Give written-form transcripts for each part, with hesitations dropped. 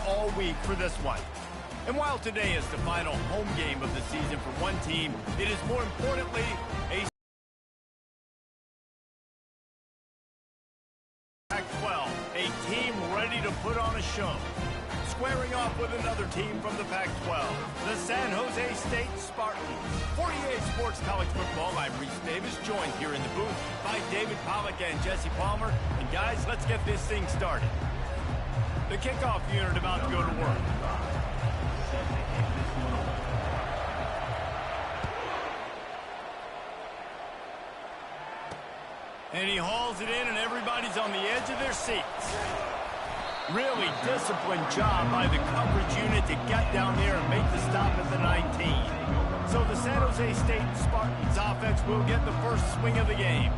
all week for this one. And while today is the final home game of the season for one team, it is more importantly a Pac-12, a team ready to put on a show. Squaring off with another team from the Pac-12, the San Jose State Spartans. 48 Sports College Football, I'm Reese Davis, joined here in the booth by David Pollack and Jesse Palmer. And guys, let's get this thing started. The kickoff unit about to go to work. And he hauls it in, and everybody's on the edge of their seats. Really disciplined job by the coverage unit to get down there and make the stop at the 19. So the San Jose State Spartans offense will get the first swing of the game.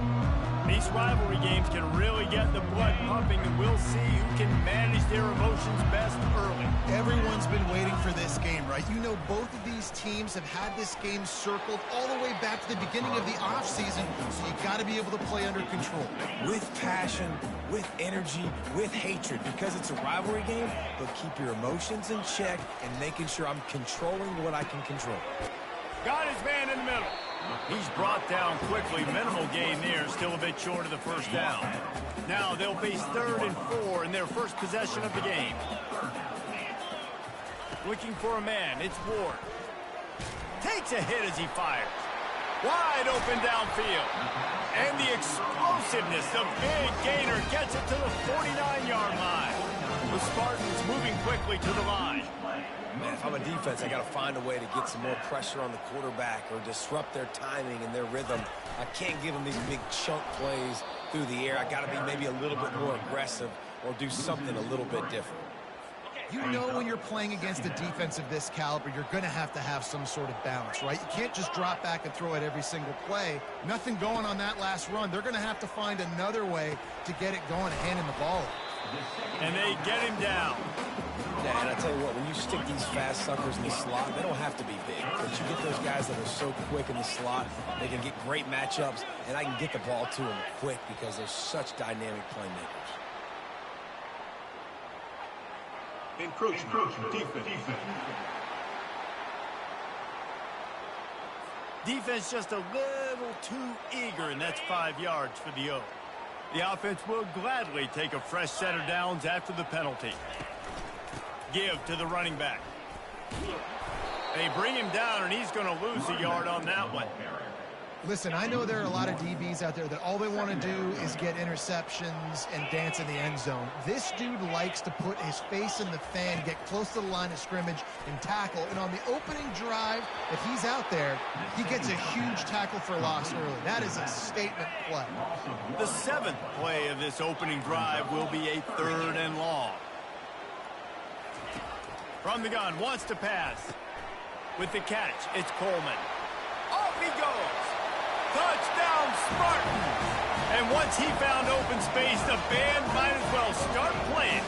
These rivalry games can really get the blood pumping, and we'll see who can manage their emotions best early. Everyone's been waiting for this game, right? You know, both of these teams have had this game circled all the way back to the beginning of the offseason, so you got to be able to play under control. With passion, with energy, with hatred, because it's a rivalry game, but keep your emotions in check and making sure I'm controlling what I can control. Got his man in the middle. He's brought down quickly. Minimal gain there, still a bit short of the first down. Now they'll face 3rd and 4 in their first possession of the game. Looking for a man, it's Ward. Takes a hit as he fires. Wide open downfield. And the explosiveness, the big gainer gets it to the 49-yard line. The Spartans moving quickly to the line. Man, if I'm a defense, I got to find a way to get some more pressure on the quarterback or disrupt their timing and their rhythm. I can't give them these big chunk plays through the air. I got to be maybe a little bit more aggressive or do something a little bit different. You know when you're playing against a defense of this caliber, you're going to have some sort of balance, right? You can't just drop back and throw it every single play. Nothing going on that last run. They're going to have to find another way to get it going and handing the ball. And they get him down. Yeah, and I tell you what, when you stick these fast suckers in the slot, they don't have to be big. But you get those guys that are so quick in the slot, they can get great matchups, and I can get the ball to them quick because they're such dynamic playmakers. Encroachment, defense. Defense just a little too eager, and that's 5 yards for the O. The offense will gladly take a fresh set of downs after the penalty. Give to the running back. They bring him down, and he's going to lose a yard on that one. Listen, I know there are a lot of DBs out there that all they want to do is get interceptions and dance in the end zone. This dude likes to put his face in the fan, get close to the line of scrimmage, and tackle. And on the opening drive, if he's out there, he gets a huge tackle for loss early. That is a statement play. The 7th play of this opening drive will be a 3rd and long. From the gun, wants to pass. With the catch, it's Coleman. Off he goes. Touchdown, Spartans! And once he found open space, the band might as well start playing.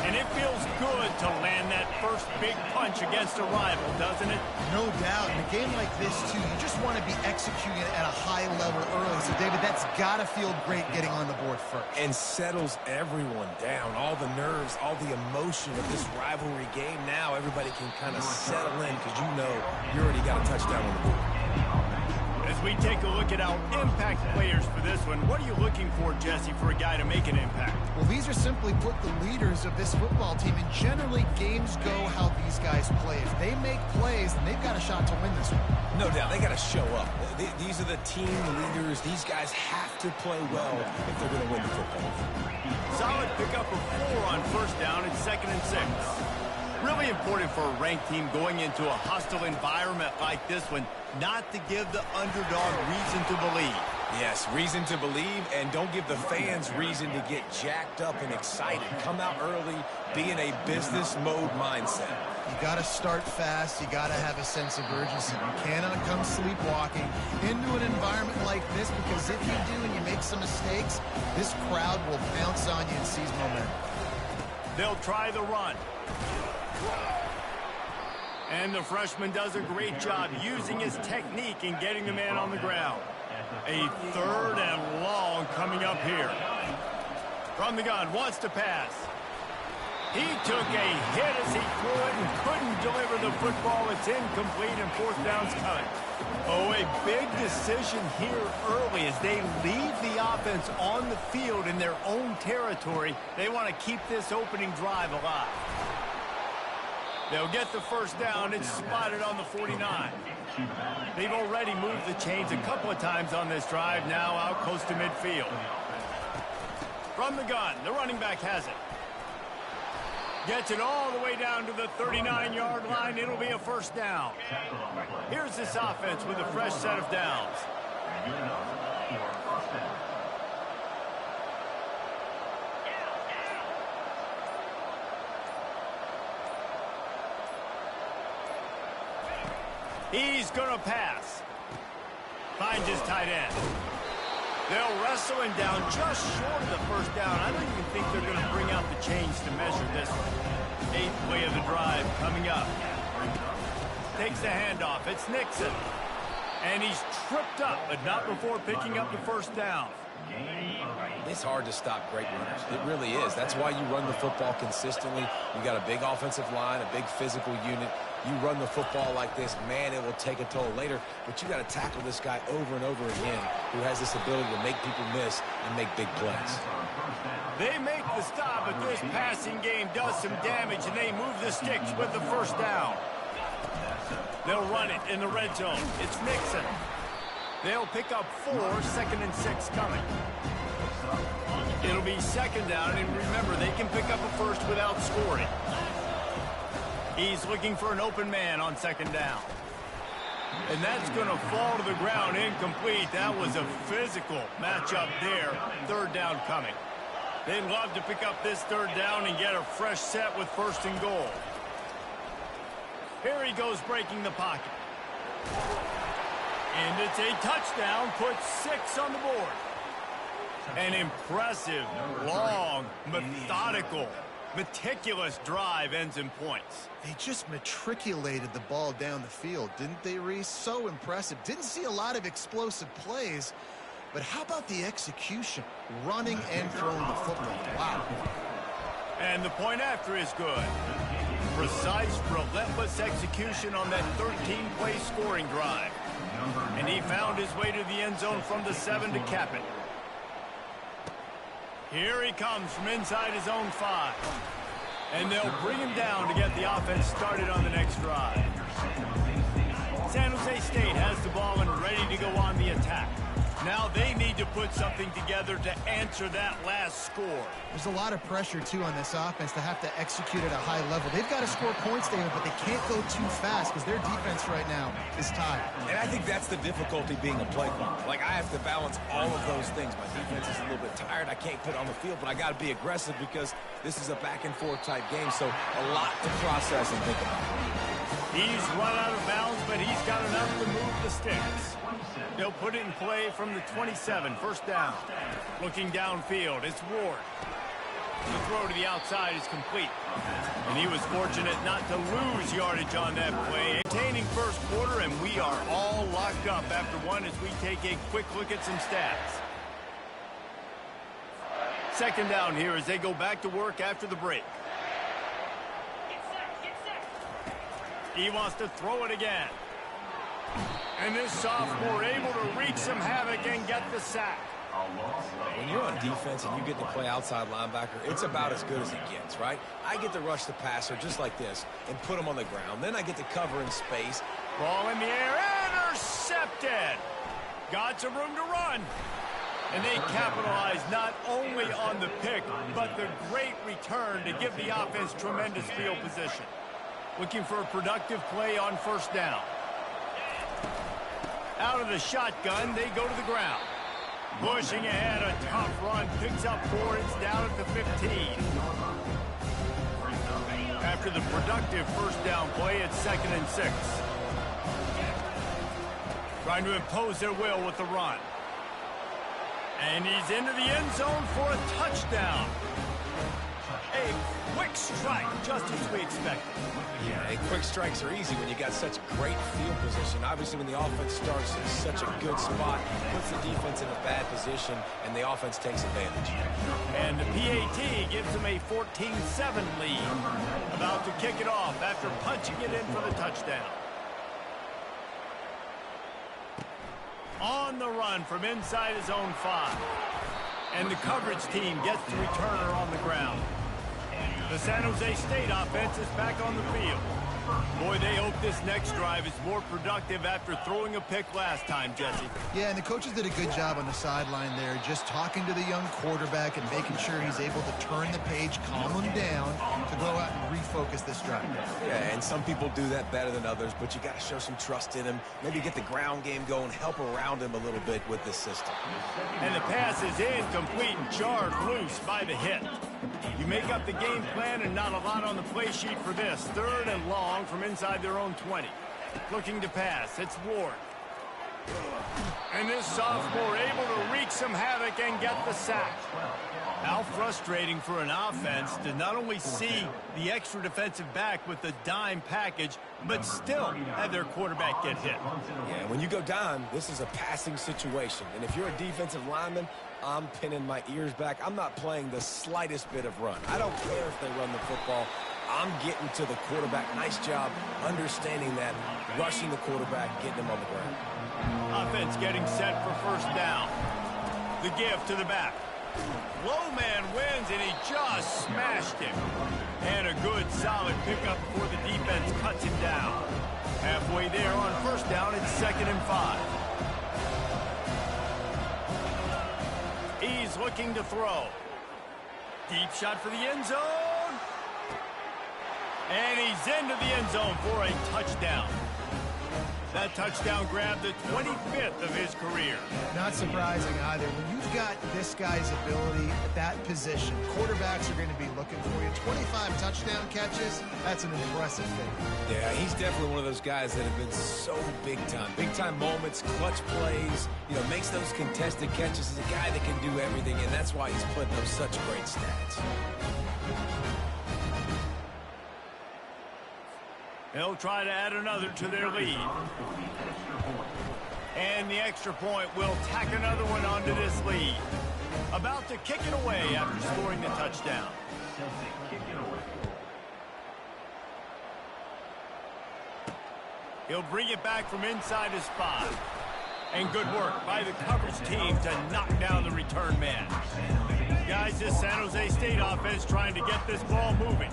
And it feels good to land that first big punch against a rival, doesn't it? No doubt. In a game like this, too, you just want to be executing it at a high level early. So, David, that's got to feel great getting on the board first. And settles everyone down. All the nerves, all the emotion of this rivalry game. Now everybody can kind of settle in because you know you already got a touchdown on the board. As we take a look at our impact players for this one, what are you looking for, Jesse, for a guy to make an impact? Well, these are simply put the leaders of this football team, and generally games go how these guys play. If they make plays, then they've got a shot to win this one. No doubt, they got to show up. These are the team leaders. These guys have to play well if they're going to win the football. Solid pickup of 4 on first down and 2nd and 6. Really important for a ranked team going into a hostile environment like this one, not to give the underdog reason to believe. Yes, reason to believe, and don't give the fans reason to get jacked up and excited. Come out early, be in a business mode mindset. You got to start fast. You got to have a sense of urgency. You cannot come sleepwalking into an environment like this, because if you do and you make some mistakes, this crowd will pounce on you and seize momentum. They'll try the run. And the freshman does a great job using his technique and getting the man on the ground. A 3rd and long coming up here. From the gun, wants to pass. He took a hit as he threw it and couldn't deliver the football. It's incomplete and fourth down's coming. Oh, a big decision here early as they leave the offense on the field in their own territory. They want to keep this opening drive alive. They'll get the first down. It's spotted on the 49. They've already moved the chains a couple of times on this drive, now out close to midfield. From the gun, the running back has it. Gets it all the way down to the 39-yard line. It'll be a first down. Here's this offense with a fresh set of downs. He's going to pass. Finds his tight end. They'll wrestle him down just short of the first down. I don't even think they're going to bring out the chains to measure this one. Eighth play of the drive coming up. Takes the handoff. It's Nixon. And he's tripped up, but not before picking up the first down. It's hard to stop great runners. It really is. That's why you run the football consistently. You got a big offensive line, a big physical unit. You run the football like this, man, it will take a toll later. But you got to tackle this guy over and over again who has this ability to make people miss and make big plays. They make the stop, but this passing game does some damage, and they move the sticks with the first down. They'll run it in the red zone. It's Nixon. They'll pick up 4, 2nd and 6 coming. It'll be second down, and remember, they can pick up a first without scoring. He's looking for an open man on second down. And that's going to fall to the ground incomplete. That was a physical matchup there. Third down coming. They'd love to pick up this third down and get a fresh set with first and goal. Here he goes breaking the pocket. And it's a touchdown, puts 6 on the board. An impressive, long, methodical, meticulous drive ends in points. They just matriculated the ball down the field, didn't they, Reese? So impressive. Didn't see a lot of explosive plays, but how about the execution? Running and throwing the football. Wow. And the point after is good. Precise, relentless execution on that 13-play scoring drive. And he found his way to the end zone from the 7 to cap it. Here he comes from inside his own 5. And they'll bring him down to get the offense started on the next drive. San Jose State has the ball and ready to go on the attack. Now they need to put something together to answer that last score. There's a lot of pressure, too, on this offense to have to execute at a high level. They've got to score points, David, but they can't go too fast because their defense right now is tired. And I think that's the difficulty being a play caller. Like, I have to balance all of those things. My defense is a little bit tired. I can't put it on the field, but I got to be aggressive because this is a back-and-forth type game, so a lot to process and think about. He's run out of bounds, but he's got enough to move the sticks. They'll put it in play from the 27, first down. Looking downfield, it's Ward. The throw to the outside is complete. And he was fortunate not to lose yardage on that play. Maintaining first quarter, and we are all locked up after one as we take a quick look at some stats. Second down here as they go back to work after the break. He wants to throw it again. And this sophomore able to wreak some havoc and get the sack. When you're on defense and you get to play outside linebacker, it's about as good as it gets, right? I get to rush the passer just like this and put him on the ground. Then I get to cover in space. Ball in the air, intercepted. Got some room to run. And they capitalize not only on the pick, but the great return to give the offense tremendous field position. Looking for a productive play on first down. Out of the shotgun, they go to the ground. Pushing ahead, a tough run, picks up 4, it's down at the 15. After the productive first down play, it's 2nd and 6. Trying to impose their will with the run. And he's into the end zone for a touchdown. A quick quick strike, just as we expected. Yeah, and quick strikes are easy when you got such great field position. Obviously, when the offense starts in such a good spot, puts the defense in a bad position, and the offense takes advantage. And the PAT gives them a 14-7 lead. About to kick it off after punching it in for the touchdown. On the run from inside his own 5. And the coverage team gets the returner on the ground. The San Jose State offense is back on the field. Boy, they hope this next drive is more productive after throwing a pick last time, Jesse. Yeah, and the coaches did a good job on the sideline there, just talking to the young quarterback and making sure he's able to turn the page, calm him down, to go out and refocus this drive. Yeah, and some people do that better than others, but you got to show some trust in him. Maybe get the ground game going, help around him a little bit with this system. And the pass is incomplete and jarred loose by the hit. You make up the game plan and not a lot on the play sheet for this. 3rd and long from inside their own 20. Looking to pass. It's Ward. And this sophomore able to wreak some havoc and get the sack. How frustrating for an offense to not only see the extra defensive back with the dime package, but still have their quarterback get hit. Yeah, when you go dime, this is a passing situation. And if you're a defensive lineman, I'm pinning my ears back. I'm not playing the slightest bit of run. I don't care if they run the football. I'm getting to the quarterback. Nice job understanding that, rushing the quarterback, getting him on the ground. Offense getting set for 1st down. The give to the back. Low man wins, and he just smashed him. And a good, solid pickup before the defense cuts him down. Halfway there on 1st down, it's 2nd and 5. He's looking to throw. Deep shot for the end zone. And he's into the end zone for a touchdown. That touchdown grabbed the 25th of his career. Not surprising either. When you've got this guy's ability at that position, quarterbacks are going to be looking for you. 25 touchdown catches, that's an impressive thing. Yeah, he's definitely one of those guys that have been so big time. Big time moments, clutch plays, makes those contested catches. He's a guy that can do everything, and that's why he's putting up such great stats. They'll try to add another to their lead. And the extra point will tack another one onto this lead. About to kick it away after scoring the touchdown. He'll bring it back from inside his 5. And good work by the coverage team to knock down the return man. Guys, this San Jose State offense trying to get this ball moving.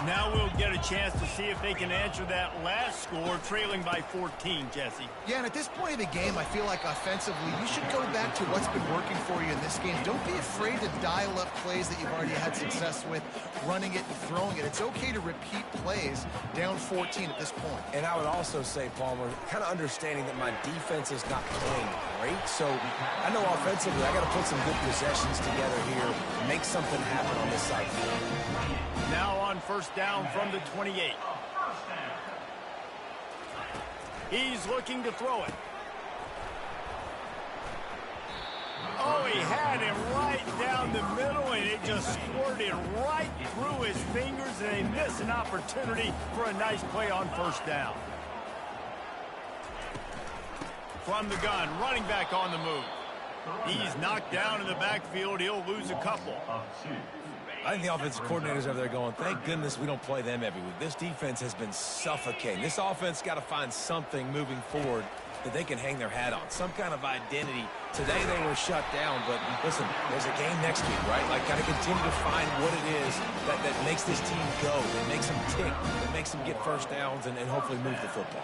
Now we'll get a chance to see if they can answer that last score, trailing by 14, Jesse. Yeah, and at this point of the game, I feel like offensively, you should go back to what's been working for you in this game. Don't be afraid to dial up plays that you've already had success with, running it and throwing it. It's okay to repeat plays down 14 at this point. And I would also say, Palmer, kind of understanding that my defense is not playing great. So I know offensively, I got to put some good possessions together here, make something happen on this side. Now on 1st down from the 28. He's looking to throw it. Oh, he had him right down the middle, and it just squirted right through his fingers, and they miss an opportunity for a nice play on 1st down. From the gun, running back on the move. He's knocked down in the backfield. He'll lose a couple. I think the offensive coordinators over there going, thank goodness we don't play them every week. This defense has been suffocating. This offense got to find something moving forward that they can hang their hat on, some kind of identity. Today they were shut down, but listen, there's a game next week, right? Like, got to continue to find what it is that makes this team go, that makes them tick, that makes them get 1st downs and hopefully move the football.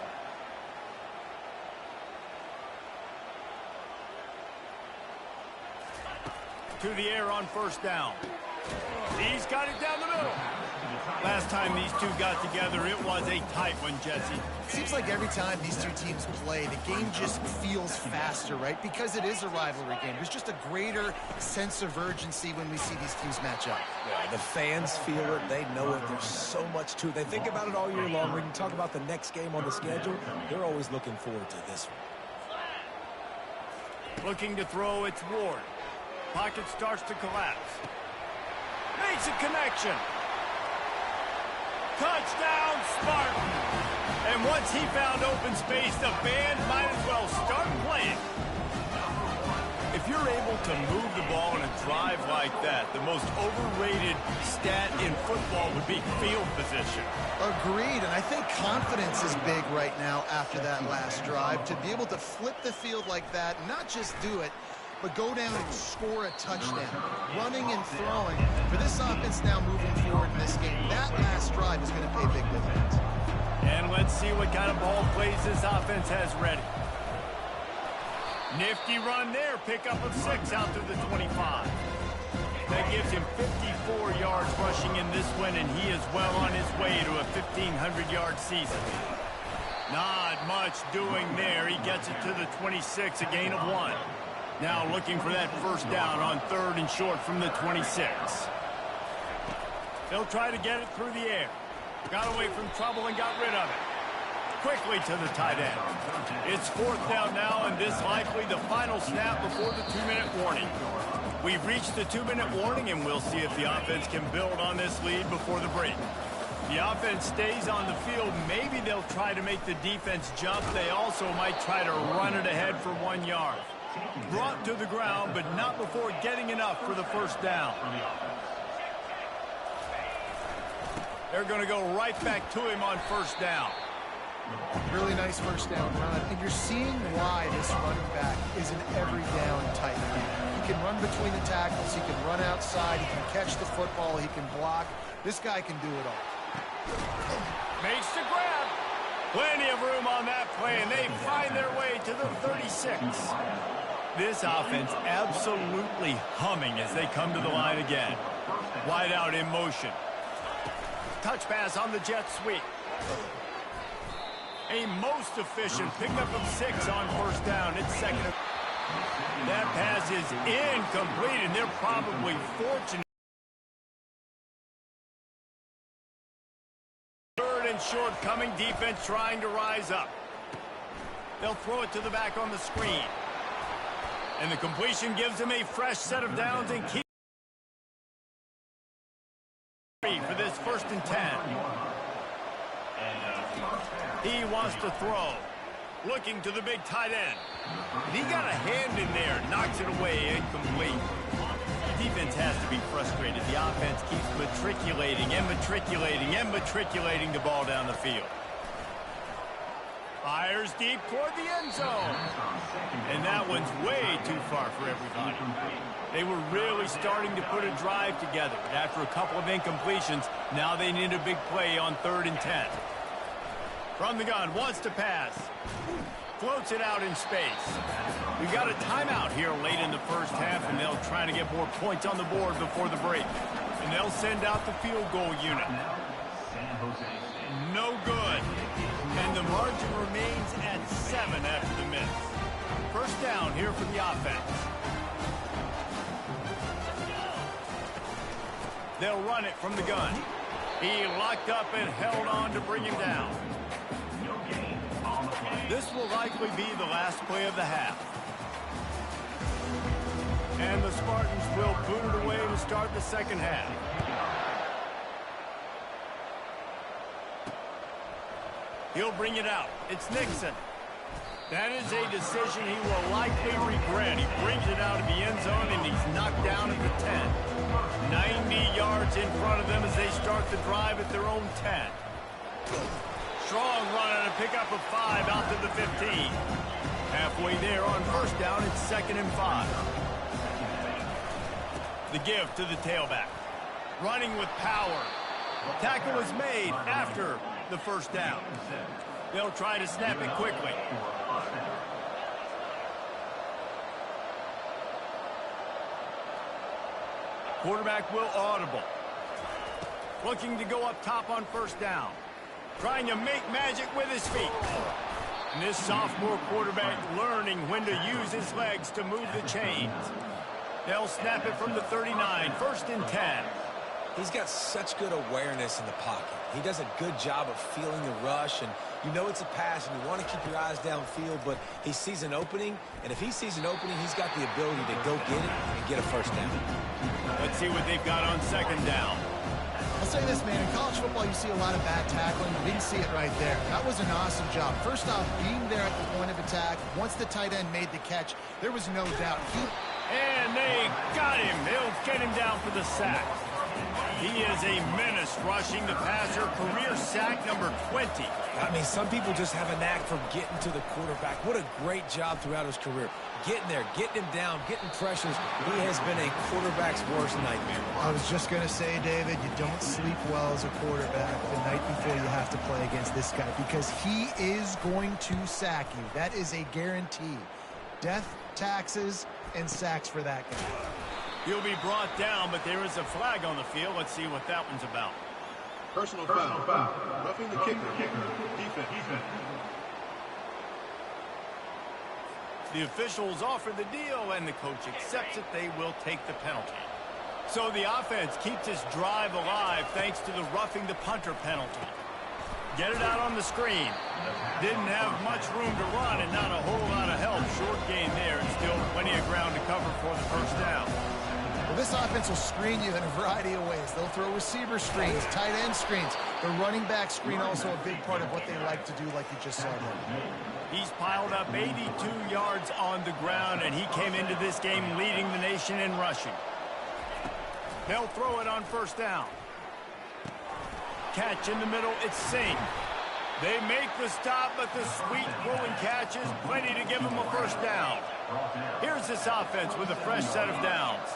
To the air on 1st down. He's got it down the middle. Last time these two got together, it was a tight one, Jesse. Seems like every time these two teams play, the game just feels faster, right? Because it is a rivalry game. There's just a greater sense of urgency when we see these teams match up. Yeah, the fans feel it. They know it. There's so much to it. They think about it all year long. We can talk about the next game on the schedule. They're always looking forward to this one. Looking to throw, it's Ward. Pocket starts to collapse. Makes a connection. Touchdown, Spartan! And once he found open space, the band might as well start playing. If you're able to move the ball in a drive like that, the most overrated stat in football would be field position. Agreed, and I think confidence is big right now after that last drive. To be able to flip the field like that, not just do it, but go down and score a touchdown. Running and throwing. For this offense now moving forward in this game, that last drive is going to pay big dividends. And let's see what kind of ball plays this offense has ready. Nifty run there, pickup of 6 out to the 25. That gives him 54 yards rushing in this one, and he is well on his way to a 1,500-yard season. Not much doing there. He gets it to the 26, a gain of 1. Now looking for that first down on 3rd and short from the 26. They'll try to get it through the air. Got away from trouble and got rid of it. Quickly to the tight end. It's 4th down now, and this likely the final snap before the 2-minute warning. We've reached the 2-minute warning, and we'll see if the offense can build on this lead before the break. The offense stays on the field. Maybe they'll try to make the defense jump. They also might try to run it ahead for 1 yard. Brought to the ground, but not before getting enough for the first down. They're going to go right back to him on first down. Really nice first down run, and you're seeing why this running back is an every down type man. He can run between the tackles, he can run outside, he can catch the football, he can block. This guy can do it all. Makes the grab. Plenty of room on that play, and they find their way to the 36. This offense absolutely humming as they come to the line again. Wide out in motion. Touch pass on the jet sweep. A most efficient pickup of 6 on first down. It's 2nd. That pass is incomplete, and they're probably fortunate. 3rd and short coming, defense trying to rise up. They'll throw it to the back on the screen. And the completion gives him a fresh set of downs and keeps for this 1st and 10. He wants to throw. Looking to the big tight end. He got a hand in there. Knocks it away. Incomplete. Defense has to be frustrated. The offense keeps matriculating and matriculating and matriculating the ball down the field. Fires deep toward the end zone. And that one's way too far for everybody. They were really starting to put a drive together. But after a couple of incompletions, now they need a big play on 3rd and 10. From the gun, wants to pass. Floats it out in space. We've got a timeout here late in the first half, and they'll try to get more points on the board before the break. And they'll send out the field goal unit. No good. And the margin remains at 7 after the miss. First down here for the offense. They'll run it from the gun. He locked up and held on to bring him down. This will likely be the last play of the half. And the Spartans will boot it away to start the second half. He'll bring it out. It's Nixon. That is a decision he will likely regret. He brings it out of the end zone, and he's knocked down at the 10. 90 yards in front of them as they start the drive at their own 10. Strong run and a pickup of 5 out to the 15. Halfway there on first down, it's 2nd and 5. The give to the tailback. Running with power. Tackle is made after the first down. They'll try to snap it quickly. Quarterback will audible. Looking to go up top on first down. Trying to make magic with his feet. And this sophomore quarterback learning when to use his legs to move the chains. They'll snap it from the 39, 1st and 10. He's got such good awareness in the pocket. He does a good job of feeling the rush, and you know it's a pass, and you want to keep your eyes downfield, but he sees an opening, and if he sees an opening, he's got the ability to go get it and get a first down. Let's see what they've got on second down. That's say this, man. In college football, you see a lot of bad tackling. You didn't see it right there. That was an awesome job. First off, being there at the point of attack. Once the tight end made the catch, there was no doubt. And they got him. They'll get him down for the sack. He is a menace rushing the passer. Career sack number 20. I mean, some people just have a knack for getting to the quarterback. What a great job throughout his career. Getting there, getting him down, getting pressures. He has been a quarterback's worst nightmare. I was just going to say, David, you don't sleep well as a quarterback the night before you have to play against this guy because he is going to sack you. That is a guarantee. Death, taxes, and sacks for that guy. He'll be brought down, but there is a flag on the field. Let's see what that one's about. Personal foul. Roughing the kicker. Defense. The officials offer the deal, and the coach accepts it. They will take the penalty. So the offense keeps its drive alive thanks to the roughing the punter penalty. Get it out on the screen. Didn't have much room to run and not a whole lot of help. Short gain there and still plenty of ground to cover for the first down. Well, this offense will screen you in a variety of ways. They'll throw receiver screens, tight end screens. The running back screen also a big part of what they like to do, like you just saw there. He's piled up 82 yards on the ground, and he came into this game leading the nation in rushing. They'll throw it on first down. Catch in the middle, it's Singh. They make the stop, but the sweet rolling catch is plenty to give them a first down. Here's this offense with a fresh set of downs.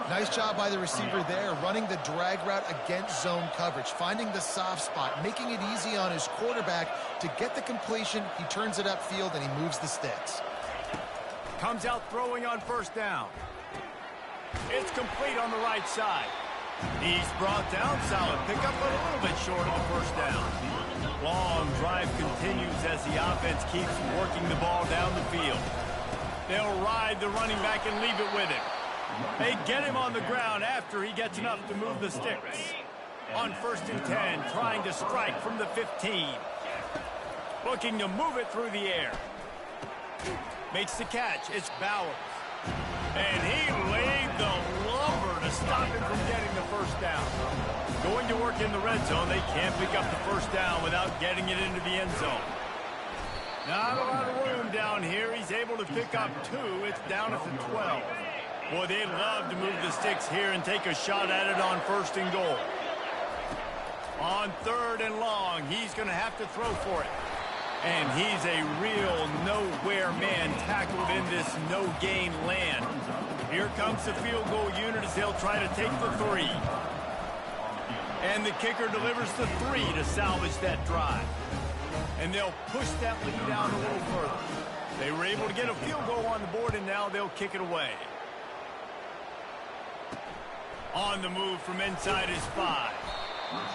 Nice job by the receiver there, running the drag route against zone coverage, finding the soft spot, making it easy on his quarterback to get the completion. He turns it upfield, and he moves the sticks. Comes out throwing on first down. It's complete on the right side. He's brought down, solid pickup, but a little bit short of the first down. Long drive continues as the offense keeps working the ball down the field. They'll ride the running back and leave it with him. They get him on the ground after he gets enough to move the sticks. On 1st and 10, trying to strike from the 15. Looking to move it through the air. Makes the catch. It's Bowers. And he laid the lumber to stop him from getting the first down. Going to work in the red zone. They can't pick up the first down without getting it into the end zone. Not a lot of room down here. He's able to pick up 2. It's down at the 12. Boy, they'd love to move the sticks here and take a shot at it on 1st and goal. On 3rd and long, he's going to have to throw for it. And he's a real nowhere man tackled in this no-gain land. Here comes the field goal unit as they'll try to take the 3. And the kicker delivers the 3 to salvage that drive. And they'll push that lead down a little further. They were able to get a field goal on the board, and now they'll kick it away. On the move from inside his 5.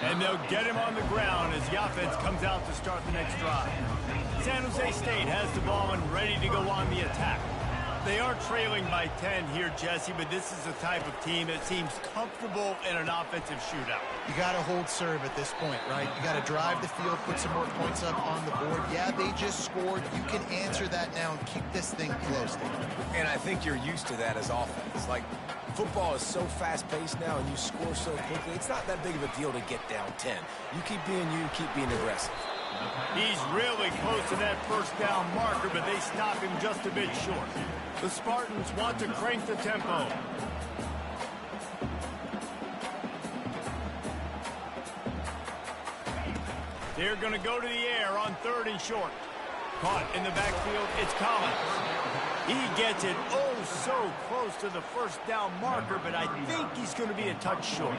And they'll get him on the ground as the offense comes out to start the next drive. San Jose State has the ball and ready to go on the attack. They are trailing by 10 here, Jesse, but this is the type of team that seems comfortable in an offensive shootout. You got to hold serve at this point, right? You got to drive the field, put some more points up on the board. Yeah, they just scored. You can answer that now and keep this thing close. And I think you're used to that as offense. Like, football is so fast-paced now and you score so quickly, it's not that big of a deal to get down 10. You keep being aggressive. He's really close to that first down marker, but they stop him just a bit short. The Spartans want to crank the tempo. They're going to go to the air on 3rd and short. Caught in the backfield, it's Collins. He gets it oh so close to the first down marker, but I think he's going to be a touch short.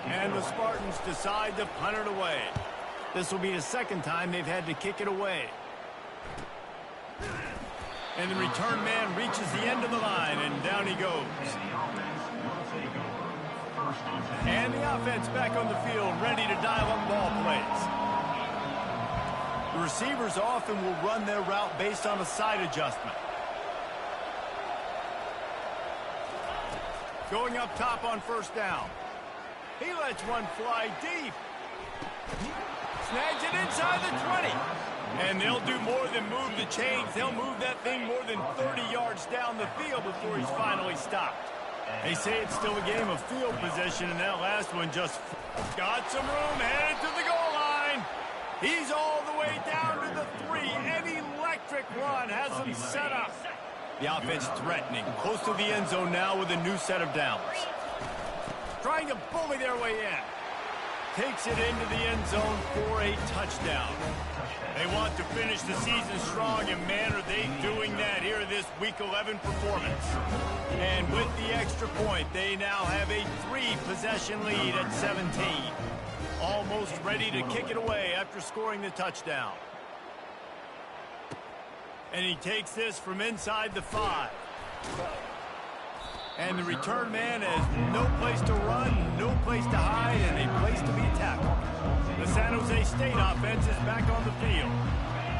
And the Spartans decide to punt it away. This will be the 2nd time they've had to kick it away. And the return man reaches the end of the line, and down he goes. And the offense back on the field, ready to dial up ball plays. The receivers often will run their route based on a side adjustment. Going up top on 1st down. He lets one fly deep. Snags it inside the 20. And they'll do more than move the chains. They'll move that thing more than 30 yards down the field before he's finally stopped. They say it's still a game of field position, and that last one just got some room, headed to the goal line. He's all the way down to the 3. An electric run has him set up. The offense threatening, close to the end zone now with a new set of downs. Trying to bully their way in. Takes it into the end zone for a touchdown. They want to finish the season strong, and man, are they doing that here in this Week 11 performance. And with the extra point, they now have a 3-possession lead at 17. Almost ready to kick it away after scoring the touchdown. And he takes this from inside the 5. And the return man has no place to run, no place to hide, and a place to be tackled. The San Jose State offense is back on the field.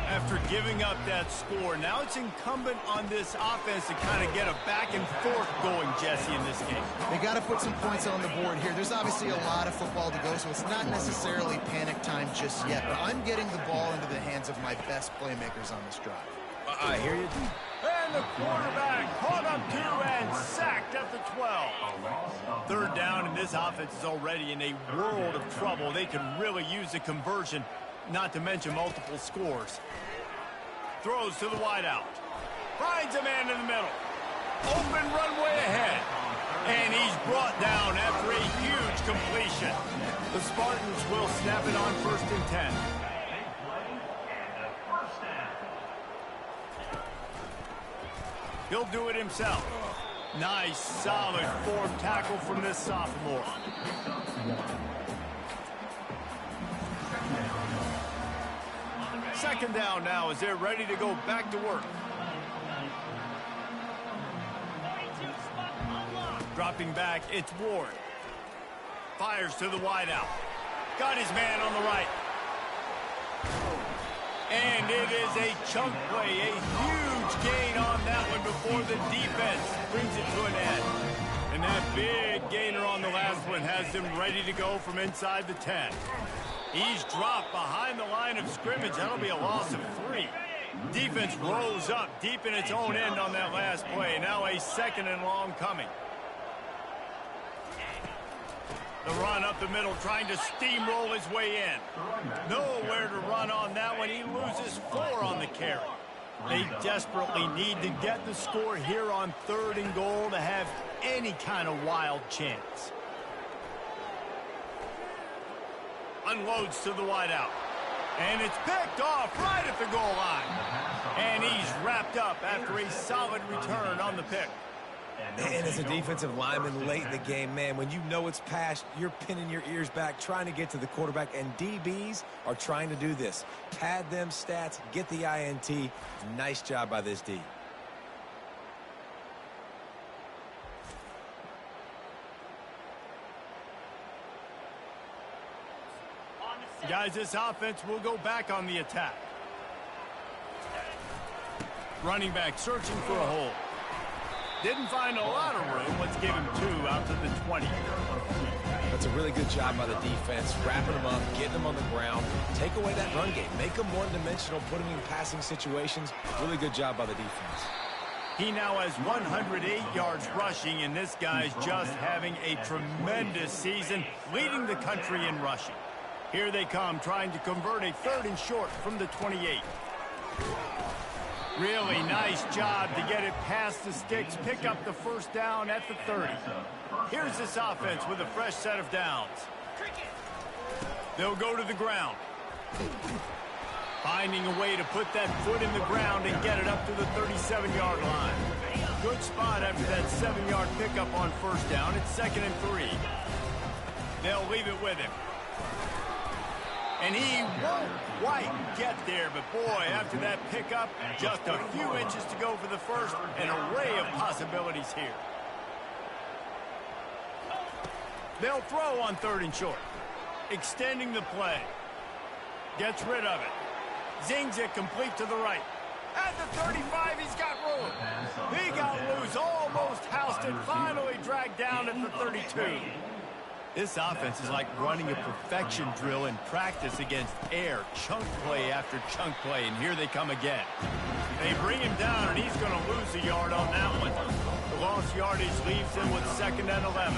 After giving up that score, now it's incumbent on this offense to kind of get a back and forth going, Jesse, in this game. They got to put some points on the board here. There's obviously a lot of football to go, so it's not necessarily panic time just yet. But I'm getting the ball into the hands of my best playmakers on this drive. I hear you. And the quarterback caught up to and sacked at the 12. Third down, and this offense is already in a world of trouble. They can really use a conversion, not to mention multiple scores. Throws to the wideout. Finds a man in the middle. Open runway ahead. And he's brought down after a huge completion. The Spartans will snap it on 1st and 10. He'll do it himself. Nice, solid form tackle from this sophomore. Second down now as they're ready to go back to work. Dropping back, it's Ward. Fires to the wideout. Got his man on the right. And it is a chunk play, a huge gain on that one before the defense brings it to an end. And that big gainer on the last one has him ready to go from inside the 10. He's dropped behind the line of scrimmage. That'll be a loss of 3. Defense rose up deep in its own end on that last play. Now a 2nd and long coming. The run up the middle, trying to steamroll his way in. Nowhere to run on that one. He loses 4 on the carry. They desperately need to get the score here on 3rd and goal to have any kind of wild chance. Unloads to the wideout. And it's picked off right at the goal line. And he's wrapped up after a solid return on the pick. And as a defensive lineman late in the game, man, when you know it's past, you're pinning your ears back, trying to get to the quarterback, and DBs are trying to do this. Pad them stats, get the INT. Nice job by this D. Guys, this offense will go back on the attack. Running back searching for a hole. Didn't find a lot of room. Let's give him 2 out to the 20. That's a really good job by the defense, wrapping them up, getting them on the ground. Take away that run game. Make them one-dimensional, put them in passing situations. Really good job by the defense. He now has 108 yards rushing, and this guy's just having a tremendous season, leading the country in rushing. Here they come, trying to convert a 3rd and short from the 28. Really nice job to get it past the sticks, pick up the 1st down at the 30. Here's this offense with a fresh set of downs. They'll go to the ground. Finding a way to put that foot in the ground and get it up to the 37-yard line. Good spot after that 7-yard pickup on 1st down. It's 2nd and 3. They'll leave it with him. And he won't quite get there, but boy, after that pickup, just a few inches to go for the 1st, an array of possibilities here. They'll throw on 3rd and short. Extending the play. Gets rid of it. Zings it complete to the right. At the 35, he's got room. He got loose, almost housed it, finally dragged down at the 32. This offense is like running a perfection drill in practice against air. Chunk play after chunk play, and here they come again. They bring him down, and he's going to lose a yard on that one. The lost yardage leaves him with 2nd and 11.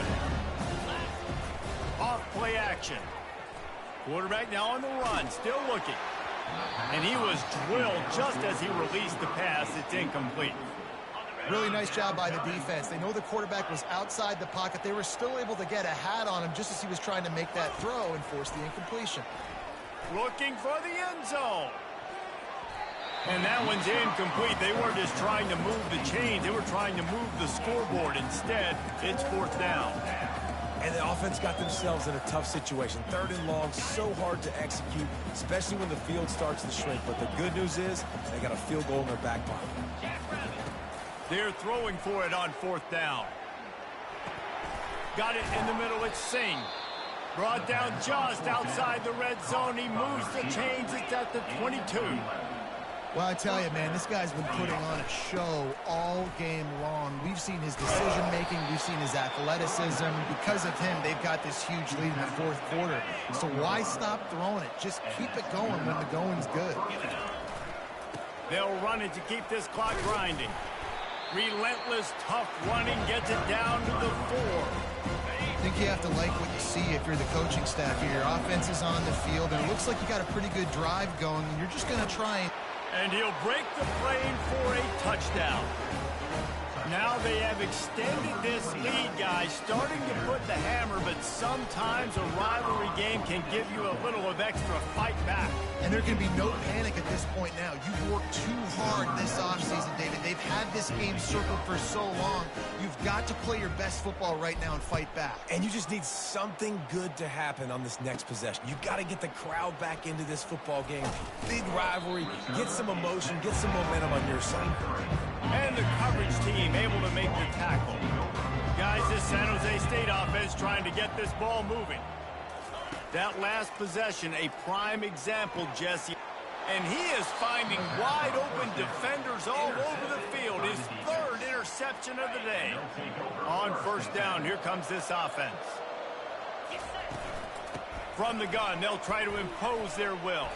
Off play action. Quarterback now on the run, still looking. And he was drilled just as he released the pass. It's incomplete. Really nice job by the defense. They know the quarterback was outside the pocket. They were still able to get a hat on him just as he was trying to make that throw and force the incompletion. Looking for the end zone. And that one's incomplete. They weren't just trying to move the chains. They were trying to move the scoreboard. Instead, it's 4th down. And the offense got themselves in a tough situation. 3rd and long, so hard to execute, especially when the field starts to shrink. But the good news is they got a field goal in their back pocket. They're throwing for it on 4th down. Got it in the middle. It's Singh. Brought down just outside the red zone. He moves the chains. It's at the 22. Well, I tell you, man, this guy's been putting on a show all game long. We've seen his decision-making. We've seen his athleticism. Because of him, they've got this huge lead in the 4th quarter. So why stop throwing it? Just keep it going when the going's good. They'll run it to keep this clock grinding. Relentless, tough running gets it down to the 4. I think you have to like what you see if you're the coaching staff here. Your offense is on the field, and it looks like you got a pretty good drive going, and you're just going to try and he'll break the plane for a touchdown. Now they have extended this lead, guys, starting to put the hammer, but sometimes a rivalry game can give you a little of extra fight back. And there can be no panic at this point now. You've worked too hard this offseason, David. They've had this game circled for so long. You've got to play your best football right now and fight back. And you just need something good to happen on this next possession. You got to get the crowd back into this football game. Big rivalry, get some emotion, get some momentum on your side. And the coverage team able to make the tackle. Guys, this San Jose State offense trying to get this ball moving. That last possession, a prime example, Jesse. And he is finding wide open defenders all over the field. His 3rd interception of the day. On 1st down, here comes this offense. From the gun, they'll try to impose their will.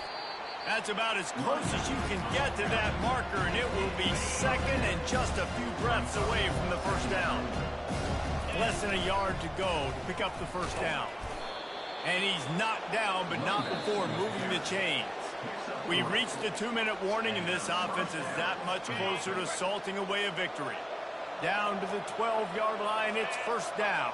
That's about as close as you can get to that marker, and it will be 2nd and just a few breaths away from the 1st down. Less than a yard to go to pick up the 1st down. And he's knocked down, but not before moving the chains. We've reached the 2-minute warning, and this offense is that much closer to salting away a victory. Down to the 12-yard line, it's 1st down.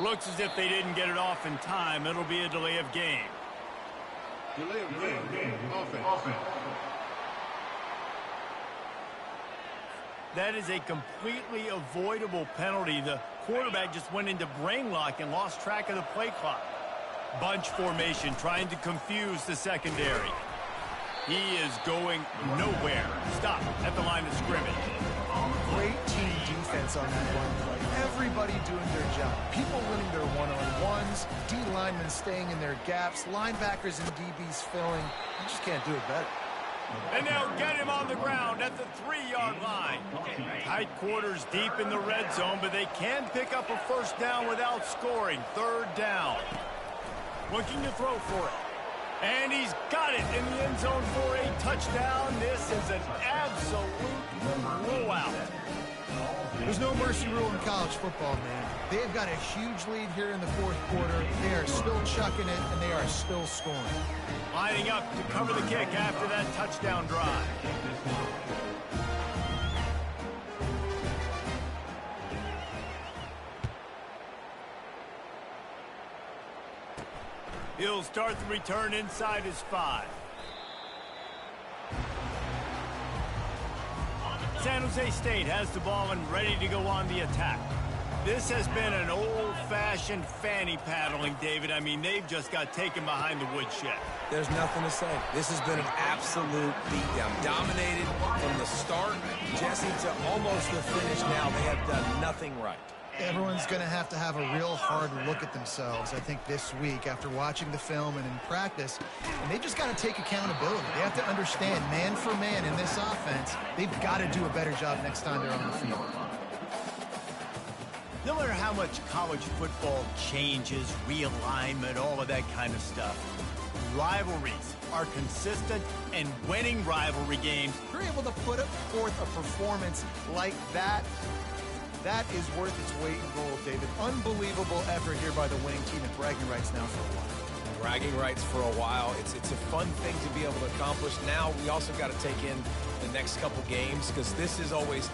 Looks as if they didn't get it off in time. It'll be a delay of game. Delay of game. Offense. That is a completely avoidable penalty. The quarterback just went into brain lock and lost track of the play clock. Bunch formation trying to confuse the secondary. He is going nowhere. Stop at the line of scrimmage. Great team defense on that one play. Everybody doing their job. People winning their one-on-ones, D linemen staying in their gaps, linebackers and DBs filling. You just can't do it better. And they'll get him on the ground at the 3-yard line. Tight quarters deep in the red zone, but they can pick up a 1st down without scoring. 3rd down. Looking to throw for it. And he's got it in the end zone for a touchdown. This is an absolute blowout. There's no mercy rule in college football, man. They've got a huge lead here in the 4th quarter. They are still chucking it, and they are still scoring. Lining up to cover the kick after that touchdown drive. He'll start the return inside his 5. San Jose State has the ball and ready to go on the attack. This has been an old-fashioned fanny paddling, David. I mean, they've just got taken behind the woodshed. There's nothing to say. This has been an absolute beatdown. Dominated from the start, Jesse, to almost the finish now. They have done nothing right. Everyone's going to have a real hard look at themselves, I think, this week after watching the film and in practice. And they just got to take accountability. They have to understand, man for man in this offense, they've got to do a better job next time they're on the field. No matter how much college football changes, realignment, all of that kind of stuff, rivalries are consistent, and winning rivalry games, You're able to put forth a performance like that. That is worth its weight in gold, David. Unbelievable effort here by the winning team, and bragging rights now for a while. Bragging rights for a while. It's a fun thing to be able to accomplish. Now we also got to take in the next couple games, because this is always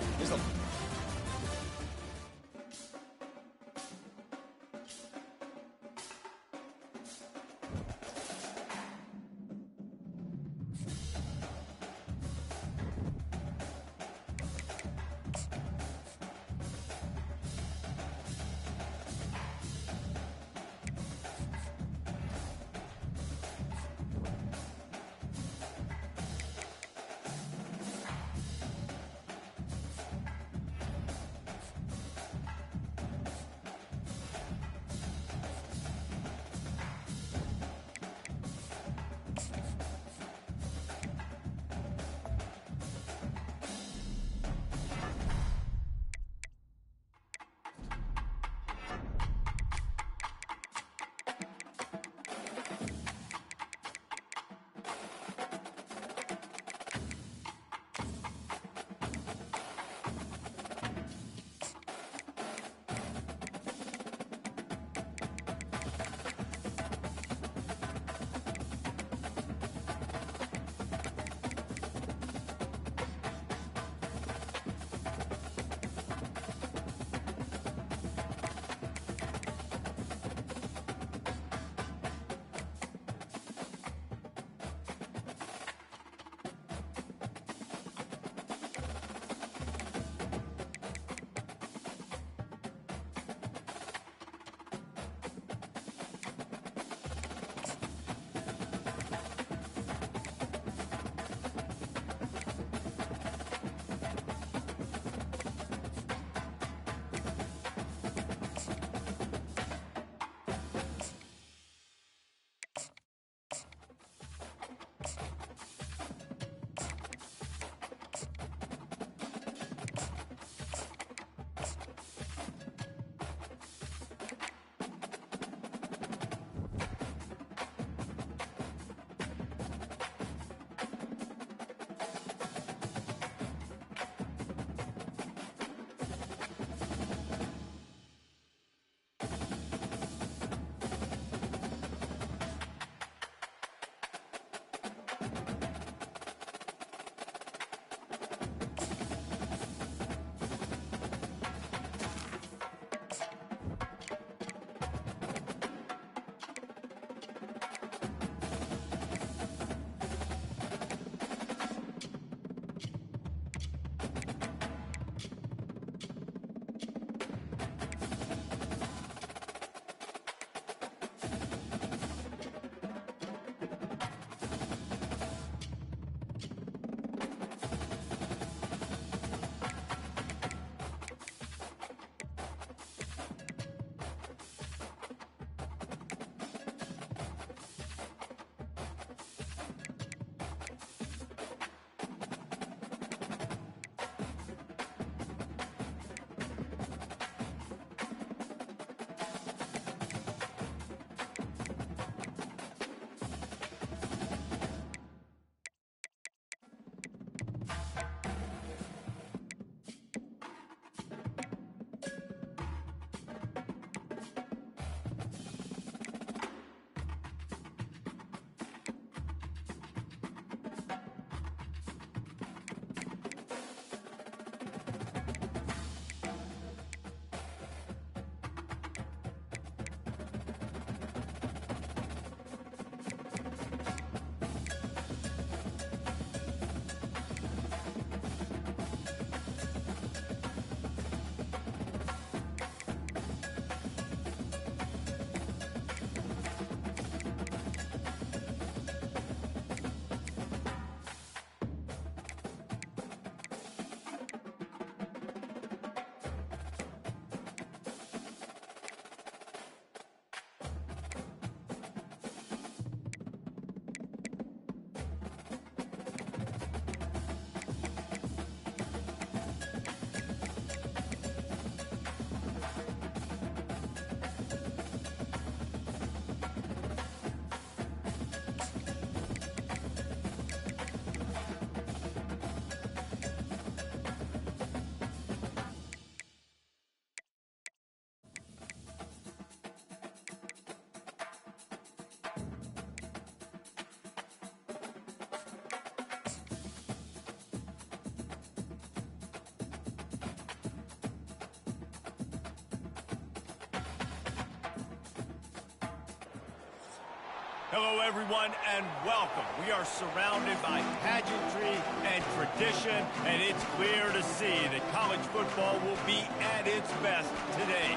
Hello, everyone, and welcome. We are surrounded by pageantry and tradition, and it's clear to see that college football will be at its best today.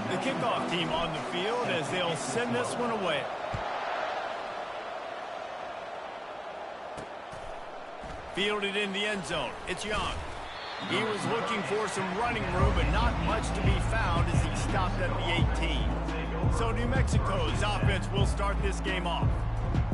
The kickoff team on the field as they'll send this one away. Fielded in the end zone. It's Young. He was looking for some running room, but not much to be found as he stopped at the 18. So New Mexico's offense will start this game off.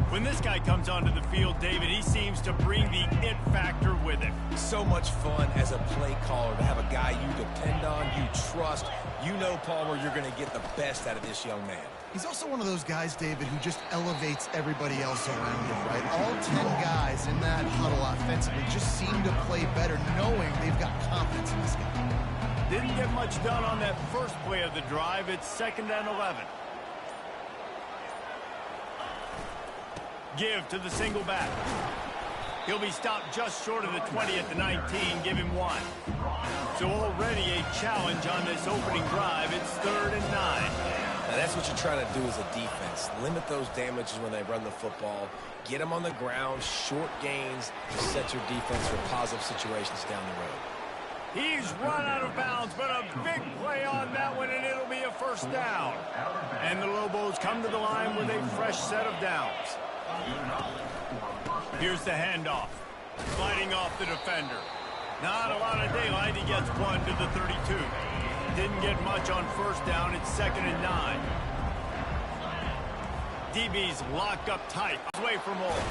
When this guy comes onto the field, David, he seems to bring the it factor with him. So much fun as a play caller to have a guy you depend on, you trust. You know, Palmer, you're going to get the best out of this young man. He's also one of those guys, David, who just elevates everybody else around him, right? All 10 guys in that huddle offensively just seem to play better knowing they've got confidence in this guy. Didn't get much done on that first play of the drive. It's 2nd and 11. Give to the single back. He'll be stopped just short of the 20 at the 19. Give him 1. So already a challenge on this opening drive. It's 3rd and 9. Now that's what you're trying to do as a defense. Limit those damages when they run the football. Get them on the ground, short gains to set your defense for positive situations down the road. He's run out of bounds, but a big play on that one, and it'll be a 1st down. And the Lobos come to the line with a fresh set of downs. Here's the handoff. Sliding off the defender. Not a lot of daylight. He gets 1 to the 32. Didn't get much on 1st down. It's 2nd and 9. DB's locked up tight. Away from all.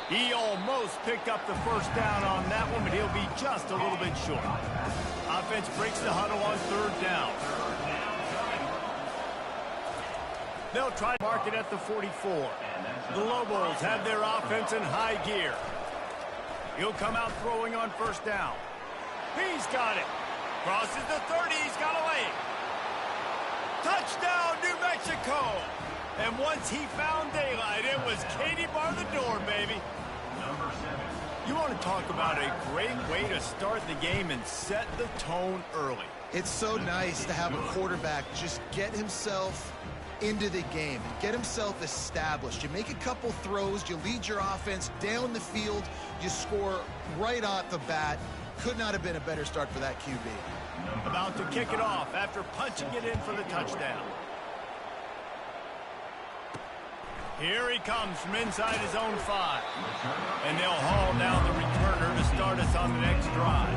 He almost picked up the 1st down on that one, but he'll be just a little bit short. Offense breaks the huddle on 3rd down. They'll try to mark it at the 44. The Lobos have their offense in high gear. He'll come out throwing on 1st down. He's got it. Crosses the 30. He's got a lane. Touchdown, New Mexico. And once he found daylight, it was Katie bar the door, baby. You want to talk about a great way to start the game and set the tone early. It's so nice to have a quarterback just get himself into the game and get himself established. You make a couple throws, you lead your offense down the field, you score right off the bat. Could not have been a better start for that QB. About to kick it off after punching it in for the touchdown. Here he comes from inside his own 5. And they'll haul down the returner to start us on the next drive.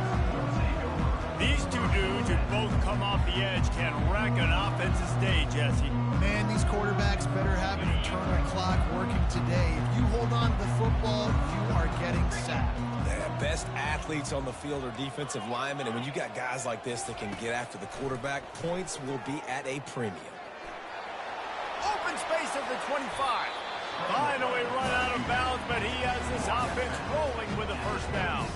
These two dudes who both come off the edge can wreck an offensive day, Jesse. Man, these quarterbacks better have an internal clock working today. If you hold on to the football, you are getting sacked. The best athletes on the field are defensive linemen, and when you got guys like this that can get after the quarterback, points will be at a premium. Open space at the 25. Finally run out of bounds, but he has this offense rolling with a 1st down.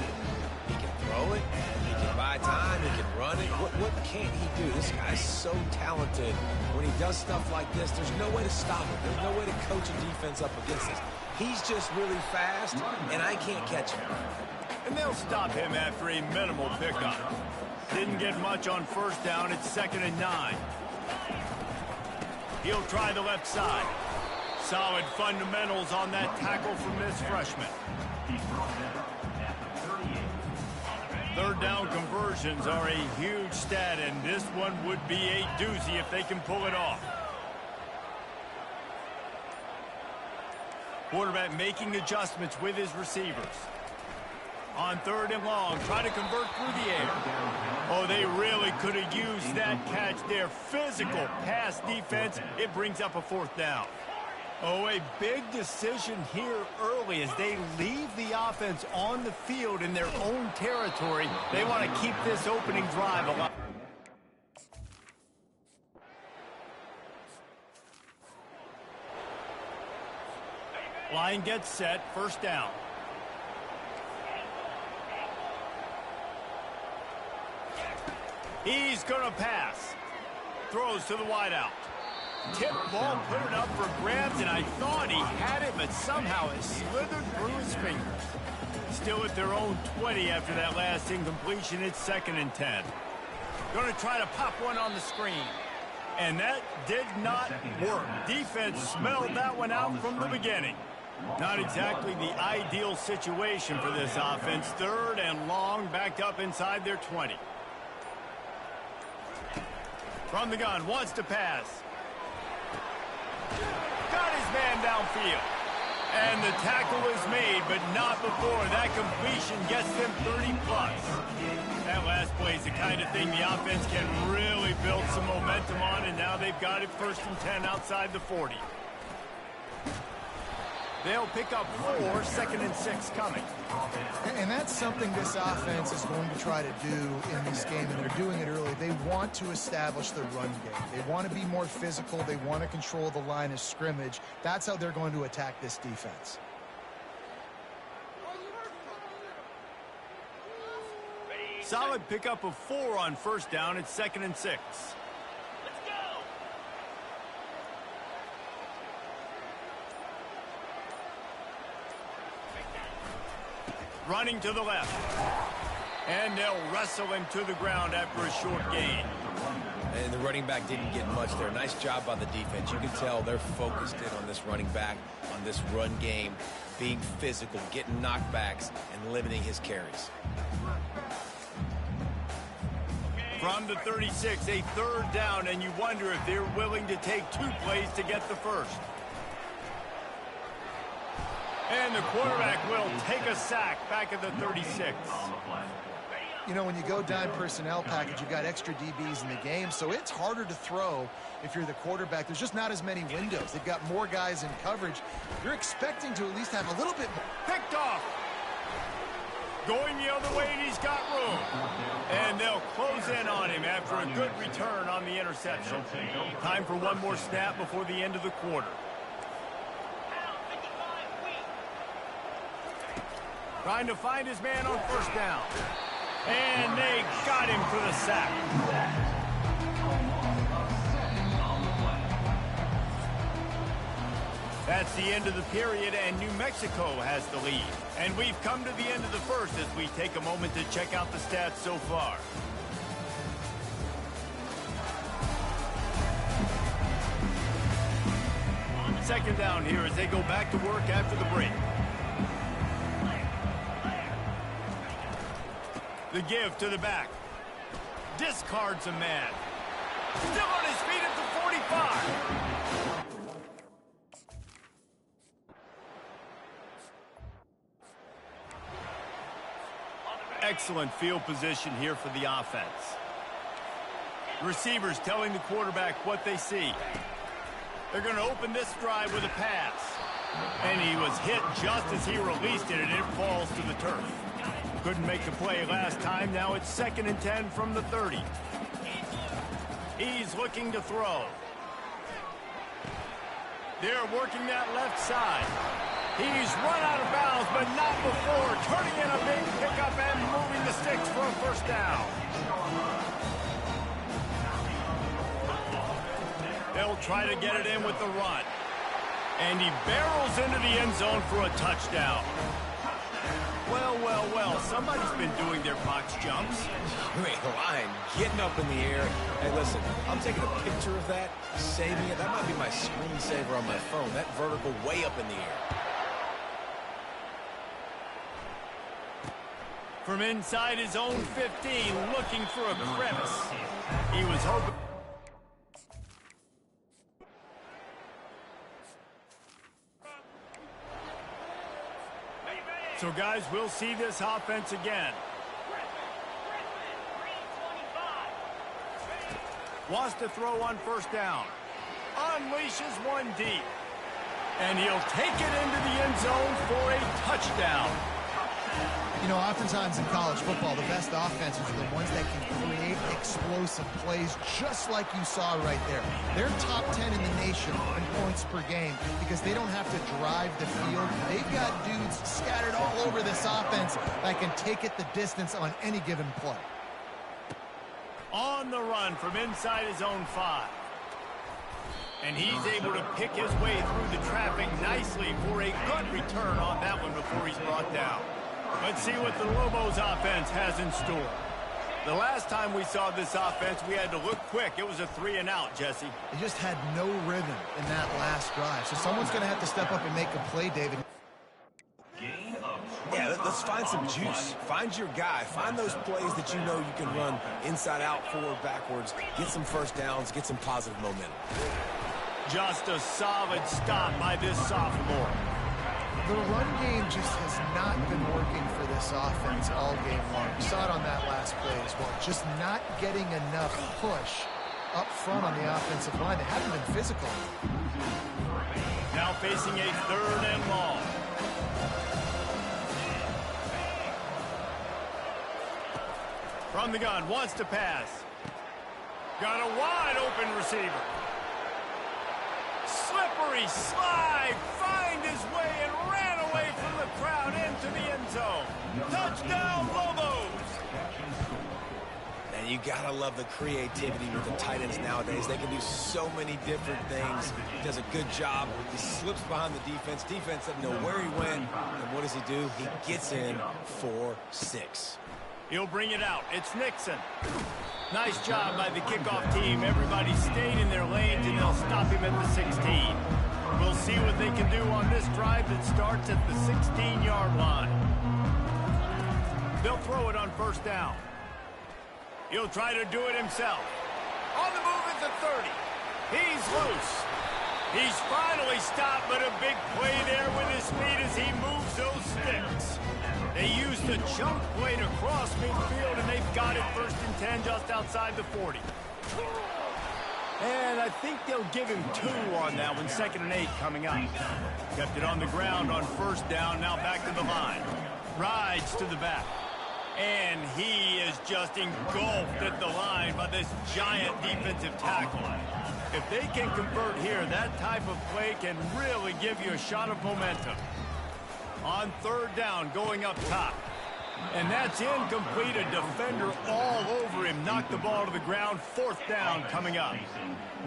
He can throw it. He can buy time. He can run it. What can't he do? This guy's so talented. When he does stuff like this, there's no way to stop him. There's no way to coach a defense up against this. He's just really fast, and I can't catch him. And they'll stop him after a minimal pickup. Didn't get much on 1st down. It's 2nd and 9. He'll try the left side. Solid fundamentals on that tackle from this freshman. 3rd down conversions are a huge stat, and this one would be a doozy if they can pull it off. Quarterback making adjustments with his receivers. On 3rd and long, try to convert through the air. Oh, they really could have used that catch there. Physical pass defense. It brings up a 4th down. Oh, a big decision here early as they leave the offense on the field in their own territory. They want to keep this opening drive alive. Line gets set. 1st down. He's going to pass. Throws to the wideout. Tip ball, put it up for grabs, and I thought he had it, but somehow it slithered through his fingers. Still at their own 20 after that last incompletion. It's 2nd and 10. Going to try to pop one on the screen. And that did not work. Defense smelled that one out from the beginning. Not exactly the ideal situation for this offense. 3rd and long, backed up inside their 20. From the gun, wants to pass. Got his man downfield. And the tackle is made, but not before that completion gets them 30-plus. That last play is the kind of thing the offense can really build some momentum on, and now they've got it 1st and 10 outside the 40. They'll pick up 4, 2nd and 6 coming. And that's something this offense is going to try to do in this game, and they're doing it early. They want to establish the run game. They want to be more physical. They want to control the line of scrimmage. That's how they're going to attack this defense. Solid pickup of 4 on 1st down. It's 2nd and 6. Running to the left. And they'll wrestle him to the ground after a short gain. And the running back didn't get much there. Nice job by the defense. You can tell they're focused in on this running back, on this run game, being physical, getting knockbacks, and limiting his carries. From the 36, a 3rd down, and you wonder if they're willing to take 2 plays to get the first. And the quarterback will take a sack back at the 36. You know, when you go dime personnel package, you've got extra DBs in the game, so it's harder to throw if you're the quarterback. There's just not as many windows. They've got more guys in coverage. You're expecting to at least have a little bit more. Picked off. Going the other way, and he's got room. And they'll close in on him after a good return on the interception. Time for one more snap before the end of the quarter. Trying to find his man on 1st down. And they got him for the sack. That's the end of the period, and New Mexico has the lead. And we've come to the end of the first as we take a moment to check out the stats so far. Second down here as they go back to work after the break. The give to the back. Discards a man. Still on his feet at the 45. Excellent field position here for the offense. Receivers telling the quarterback what they see. They're going to open this drive with a pass. And he was hit just as he released it, and it falls to the turf. Couldn't make the play last time. Now it's 2nd and 10 from the 30. He's looking to throw. They're working that left side. He's run out of bounds, but not before turning in a big pickup and moving the sticks for a 1st down. They'll try to get it in with the run. And he barrels into the end zone for a touchdown. Well, well, well, somebody's been doing their box jumps. Wait, line, getting up in the air. Hey, listen, I'm taking a picture of that, saving it. That might be my screensaver on my phone. That vertical way up in the air. From inside his own 15, looking for a crevice. He was hoping. So, guys, we'll see this offense again. Wants to throw on 1st down. Unleashes one deep. And he'll take it into the end zone for a touchdown. You know, oftentimes in college football, the best offenses are the ones that can create explosive plays, just like you saw right there. They're top 10 in the nation in points per game because they don't have to drive the field. They've got dudes scattered all over this offense that can take it the distance on any given play. On the run from inside his own 5. And he's able to pick his way through the traffic nicely for a good return on that one before he's brought down. Let's see what the Lobos offense has in store. The last time we saw this offense, we had to look quick. It was a 3-and-out, Jesse. They just had no rhythm in that last drive. So someone's going to have to step up and make a play, David. Yeah, let's find some juice. Find your guy. Find those plays that you know you can run inside out, forward, backwards. Get some first downs. Get some positive momentum. Just a solid stop by this sophomore. The run game just has not been working for this offense all game long. We saw it on that last play as well. Just not getting enough push up front on the offensive line. They haven't been physical. Now facing a 3rd and long. From the gun, wants to pass. Got a wide open receiver. Slippery slide, find his way and ran away from the crowd into the end zone. Touchdown, Lobos! And you gotta love the creativity with the tight ends nowadays. They can do so many different things. He does a good job. He slips behind the defense. Defense doesn't know where he went. And what does he do? He gets in for 6. He'll bring it out. It's Nixon. Nice job by the kickoff team. Everybody stayed in their lanes, and they'll stop him at the 16. We'll see what they can do on this drive that starts at the 16-yard line. They'll throw it on 1st down. He'll try to do it himself. On the move at the 30. He's loose. He's finally stopped, but a big play there with his speed as he moves those sticks. They used a jump play to cross midfield, and they've got it 1st and 10 just outside the 40. And I think they'll give him 2 on that one, 2nd and 8 coming up. Kept it on the ground on 1st down, now back to the line. Rides to the back. And he is just engulfed at the line by this giant defensive tackle. If they can convert here, that type of play can really give you a shot of momentum. On 3rd down, going up top. And that's incomplete. A defender all over him. Knocked the ball to the ground. 4th down coming up.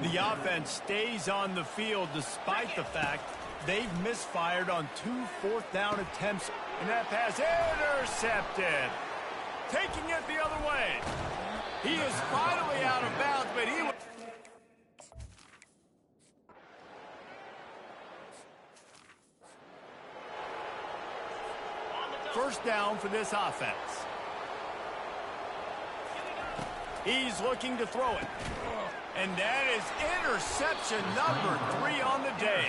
The offense stays on the field despite the fact they've misfired on 2 4th down attempts. And that pass intercepted. Taking it the other way. He is finally out of bounds, but he was... First down for this offense. He's looking to throw it. And that is interception number 3 on the day.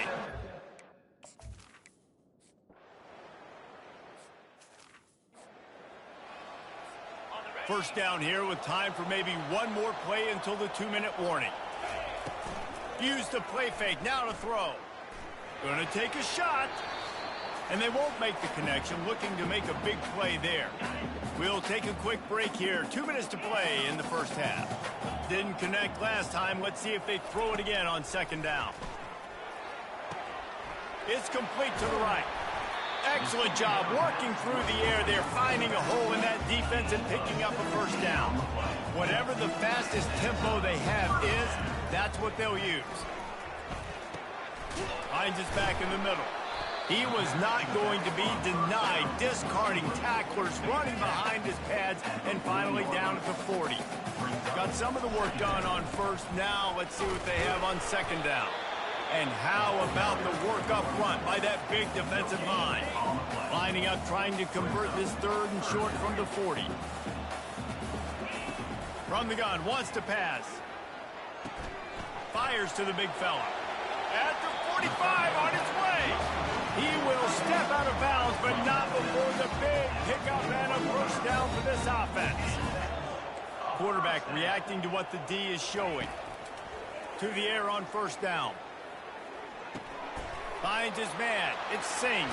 First down here with time for maybe one more play until the 2-minute warning. Used the play fake, now to throw. Gonna take a shot. And they won't make the connection, looking to make a big play there. We'll take a quick break here. 2 minutes to play in the 1st half. Didn't connect last time. Let's see if they throw it again on 2nd down. It's complete to the right. Excellent job working through the air there, finding a hole in that defense and picking up a 1st down. Whatever the fastest tempo they have is, that's what they'll use. Finds us back in the middle. He was not going to be denied, discarding tacklers, running behind his pads, and finally down at the 40. Got some of the work done on 1st. Now let's see what they have on 2nd down. And how about the work up front by that big defensive line? Lining up, trying to convert this 3rd and short from the 40. From the gun, wants to pass. Fires to the big fella. At the 45, on his way. He will step out of bounds, but not before the big pickup and a 1st down for this offense. Quarterback reacting to what the D is showing. To the air on 1st down. Finds his man. It's Singh.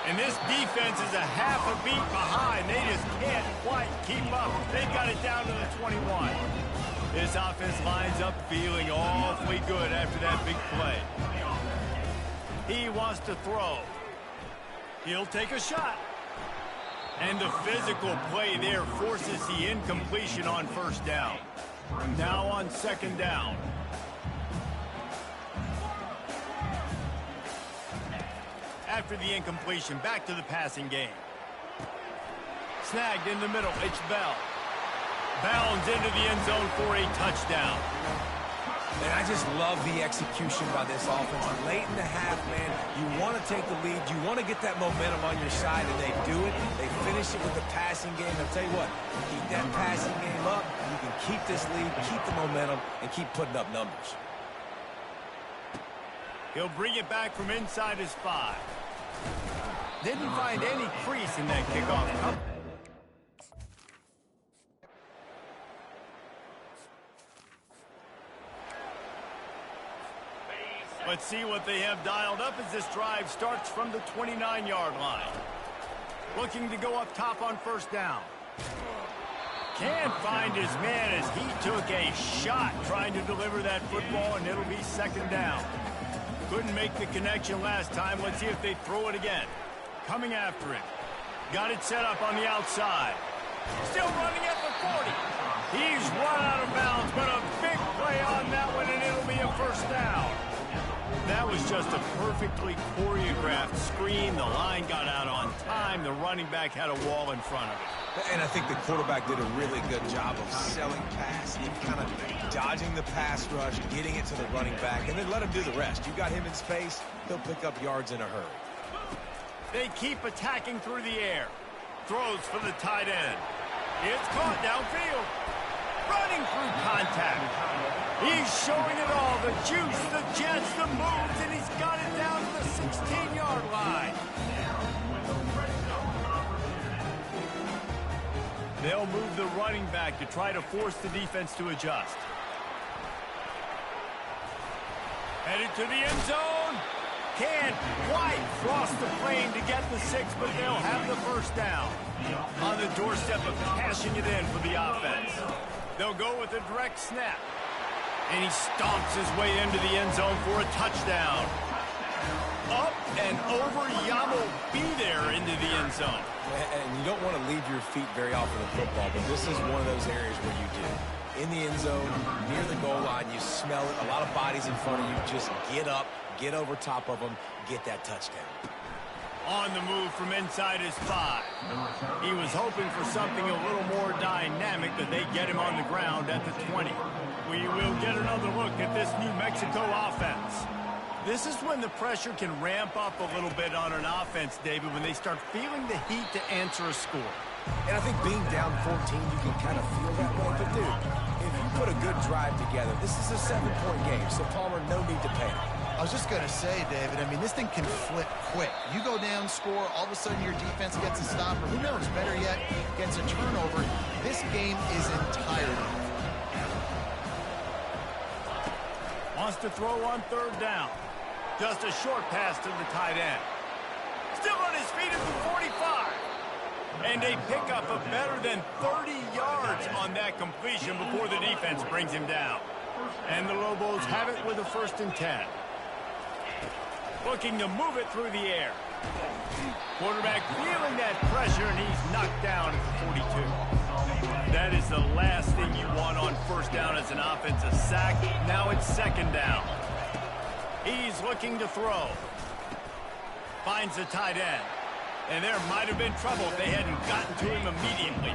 And this defense is a half a beat behind. They just can't quite keep up. They've got it down to the 21. This offense lines up feeling awfully good after that big play. He wants to throw. He'll take a shot. And the physical play there forces the incompletion on 1st down. Now on 2nd down. After the incompletion, back to the passing game. Snagged in the middle, it's Bell. Bounds into the end zone for a touchdown. And I just love the execution by this offense. Late in the half, man, you want to take the lead. You want to get that momentum on your side, and they do it. They finish it with the passing game. I'll tell you what, keep that passing game up. You can keep this lead, keep the momentum, and keep putting up numbers. He'll bring it back from inside his 5. Didn't find any crease in that kickoff cover. Let's see what they have dialed up as this drive starts from the 29-yard line. Looking to go up top on first down. Can't find his man as he took a shot trying to deliver that football, and it'll be second down. Couldn't make the connection last time. Let's see if they throw it again. Coming after it. Got it set up on the outside. Still running at the 40. He's run out of bounds, but a big play on that one, and it'll be a first down. That was just a perfectly choreographed screen. The line got out on time. The running back had a wall in front of it. And I think the quarterback did a really good job of selling pass and kind of dodging the pass rush, getting it to the running back, and then let him do the rest. You got him in space, he'll pick up yards in a hurry. They keep attacking through the air. Throws for the tight end. It's caught downfield. Running through contact. He's showing it all. The juice, the jets, the moves, and he's got it down to the 16-yard line. They'll move the running back to try to force the defense to adjust. Headed to the end zone. Can't quite cross the plane to get the 6, but they'll have the first down. On the doorstep of cashing it in for the offense. They'll go with a direct snap. And he stomps his way into the end zone for a touchdown. Up and over, Yamo be there into the end zone. And you don't want to leave your feet very often in football, but this is one of those areas where you do. In the end zone, near the goal line, you smell it. A lot of bodies in front of you. Just get up, get over top of them, get that touchdown. On the move from inside his 5. He was hoping for something a little more dynamic, but they get him on the ground at the 20. We will get another look at this New Mexico offense. This is when the pressure can ramp up a little bit on an offense, David, when they start feeling the heat to answer a score. And I think being down 14, you can kind of feel that way. But, dude, if you put a good drive together, this is a 7-point game, so Palmer, no need to panic. I was just going to say, David, I mean, this thing can flip quick. You go down, score, all of a sudden your defense gets a stop, or who knows, better yet, gets a turnover. This game is entirely. Wants to throw on third down. Just a short pass to the tight end. Still on his feet at the 45. And a pickup of better than 30 yards on that completion before the defense brings him down. And the Lobos have it with a 1st and 10. Looking to move it through the air. Quarterback feeling that pressure, and he's knocked down at the 42. That is the last thing you want on first down as an offense, a sack. Now it's second down. He's looking to throw. Finds the tight end. And there might have been trouble if they hadn't gotten to him immediately.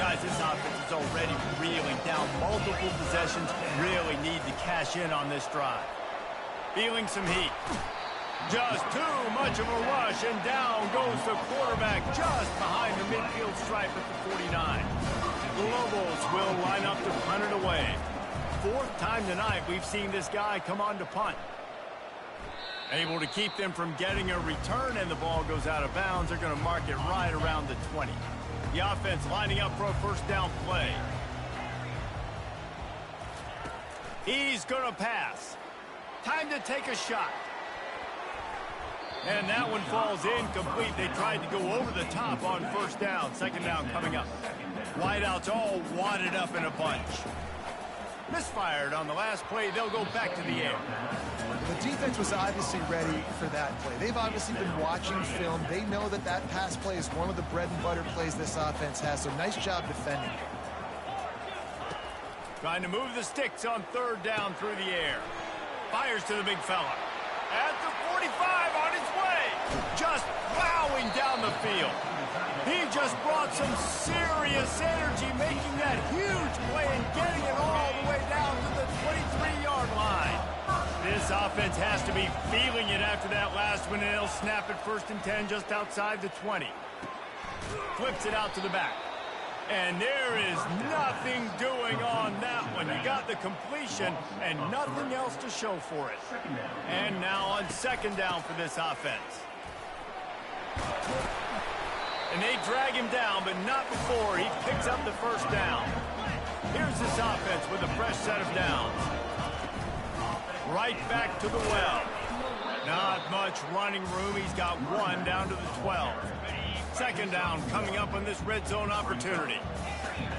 Guys, this offense is already reeling down multiple possessions. Really need to cash in on this drive. Feeling some heat. Just too much of a rush, and down goes the quarterback just behind the midfield stripe at the 49. The Lobos will line up to punt it away. 4th time tonight we've seen this guy come on to punt. Able to keep them from getting a return, and the ball goes out of bounds. They're going to mark it right around the 20. The offense lining up for a first down play. He's going to pass. Time to take a shot. And that one falls incomplete. They tried to go over the top on first down. Second down coming up. Wideouts all wadded up in a bunch. Misfired on the last play. They'll go back to the air. The defense was obviously ready for that play. They've obviously been watching film. They know that that pass play is one of the bread and butter plays this offense has, so nice job defending. Trying to move the sticks on third down through the air. Fires to the big fella. At the 45 on his way. Just plowing down the field. He just brought some serious energy, making that huge play and getting it all the way down to the 23-yard line. This offense has to be feeling it after that last one, and they'll snap it 1st and 10 just outside the 20. Flips it out to the back. And there is nothing doing on that one. You got the completion and nothing else to show for it. And now on 2nd down for this offense. And they drag him down, but not before he picks up the 1st down. Here's this offense with a fresh set of downs. Right back to the well. Not much running room. He's got 1 down to the 12. 2nd down coming up on this red zone opportunity.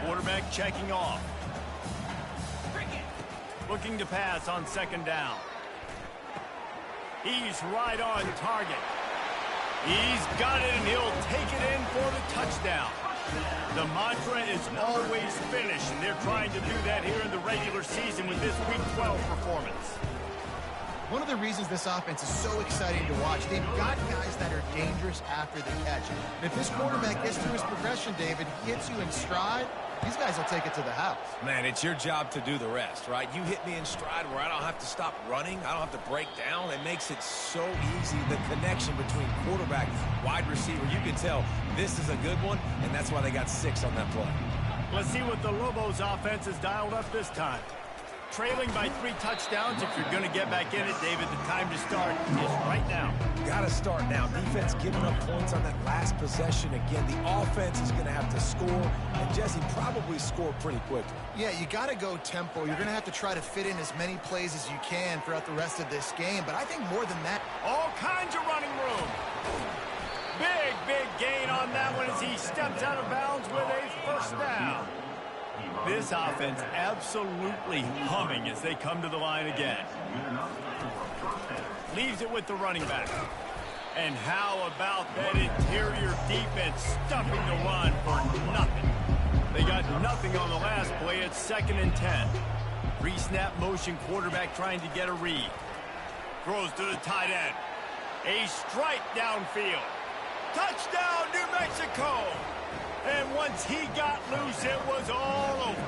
Quarterback checking off. Looking to pass on 2nd down. He's right on target. He's got it, and he'll take it in for the touchdown. The mantra is always finish, and they're trying to do that here in the regular season with this Week 12 performance. One of the reasons this offense is so exciting to watch, they've got guys that are dangerous after the catch. And if this quarterback gets through his progression, David, hits you in stride, these guys will take it to the house. Man, it's your job to do the rest, right? You hit me in stride where I don't have to stop running. I don't have to break down. It makes it so easy. The connection between quarterback, wide receiver, you can tell this is a good one, and that's why they got 6 on that play. Let's see what the Lobos offense has dialed up this time. Trailing by 3 touchdowns. If you're going to get back in it, David, the time to start is right now. Got to start now. Defense giving up points on that last possession. Again, the offense is going to have to score, and Jesse probably score pretty quickly. Yeah, you got to go tempo. You're going to have to try to fit in as many plays as you can throughout the rest of this game, but I think more than that, all kinds of running room. Big gain on that one as he steps out of bounds with a 1st down. This offense absolutely humming as they come to the line again. Leaves it with the running back. And how about that interior defense stuffing the run for nothing? They got nothing on the last play. It's 2nd and 10. Pre-snap motion, quarterback trying to get a read. Throws to the tight end. A strike downfield. Touchdown, New Mexico! And once he got loose, it was all over.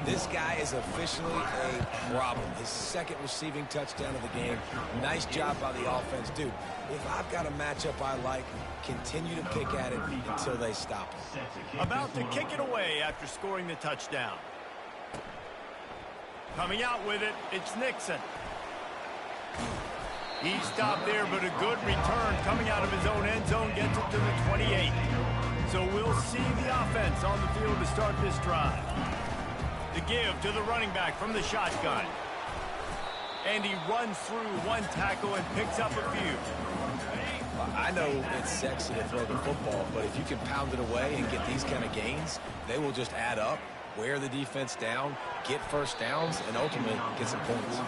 This guy is officially a problem. His 2nd receiving touchdown of the game. Nice job by the offense. Dude, if I've got a matchup I like, continue to pick at it until they stop him. About to kick it away after scoring the touchdown. Coming out with it, it's Nixon. He stopped there, but a good return coming out of his own end zone gets it to the 28. So we'll see the offense on the field to start this drive. The give to the running back from the shotgun. And he runs through 1 tackle and picks up a few. I know it's sexy to throw the football, but if you can pound it away and get these kind of gains, they will just add up, wear the defense down, get 1st downs, and ultimately get some points.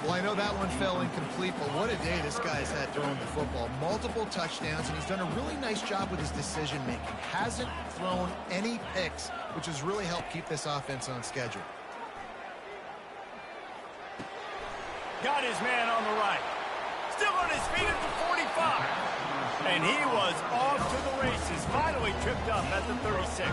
Well, I know that one fell incomplete, but what a day this guy's had throwing the football. Multiple touchdowns, and he's done a really nice job with his decision-making. Hasn't thrown any picks, which has really helped keep this offense on schedule. Got his man on the right. Still on his feet at the 45. And he was off to the races. Finally tripped up at the 36.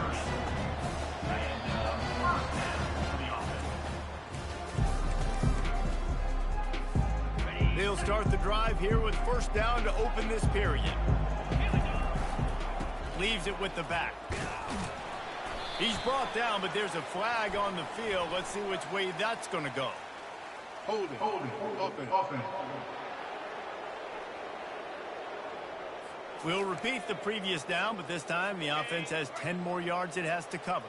They'll start the drive here with 1st down to open this period. Leaves it with the back. He's brought down, but there's a flag on the field. Let's see which way that's going to go. Holding. Offense. We'll repeat the previous down, but this time the offense has 10 more yards it has to cover.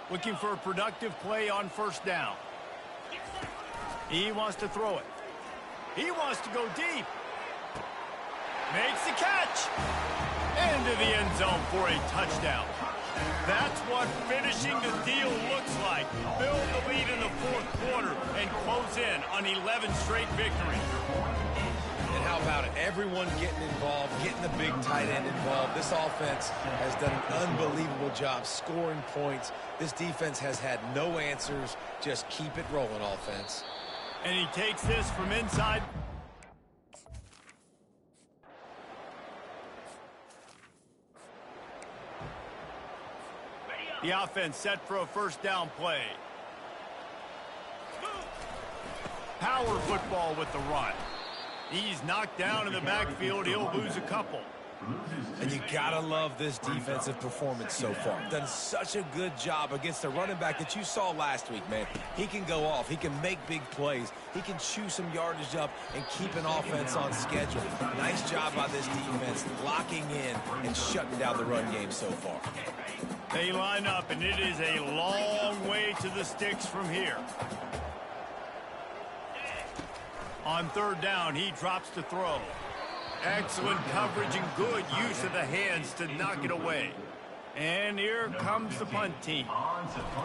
Looking for a productive play on 1st down. He wants to throw it. He wants to go deep. Makes the catch. Into the end zone for a touchdown. That's what finishing the deal looks like. Build the lead in the 4th quarter and close in on 11 straight victories. And how about it? Everyone getting involved, getting the big tight end involved. This offense has done an unbelievable job scoring points. This defense has had no answers. Just keep it rolling, offense. And he takes this from inside. The offense set for a first down play. Power football with the run. He's knocked down in the backfield. He'll lose a couple. And you gotta love this defensive performance so far. Done such a good job against the running back that you saw last week, man. He can go off. He can make big plays. He can chew some yardage up and keep an offense on schedule. Nice job by this defense locking in and shutting down the run game so far. They line up, and it is a long way to the sticks from here. On third down, he drops to throw. Excellent coverage and good use of the hands to knock it away. And here comes the punt team.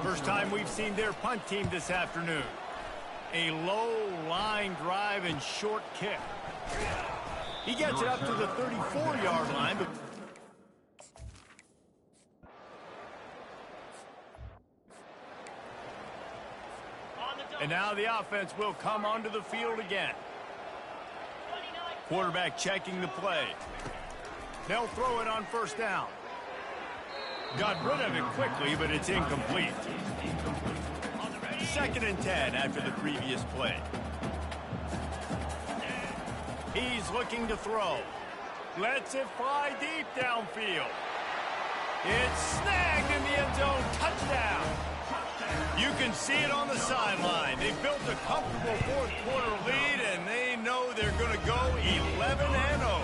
First time we've seen their punt team this afternoon. A low line drive and short kick. He gets it up to the 34-yard line. And now the offense will come onto the field again. Quarterback checking the play. They'll throw it on first down. Got rid of it quickly, but it's incomplete. 2nd and 10 after the previous play. He's looking to throw. Lets it fly deep downfield. It's snagged in the end zone. Touchdown. You can see it on the sideline. They built a comfortable fourth-quarter lead, and they know they're going to go 11-0.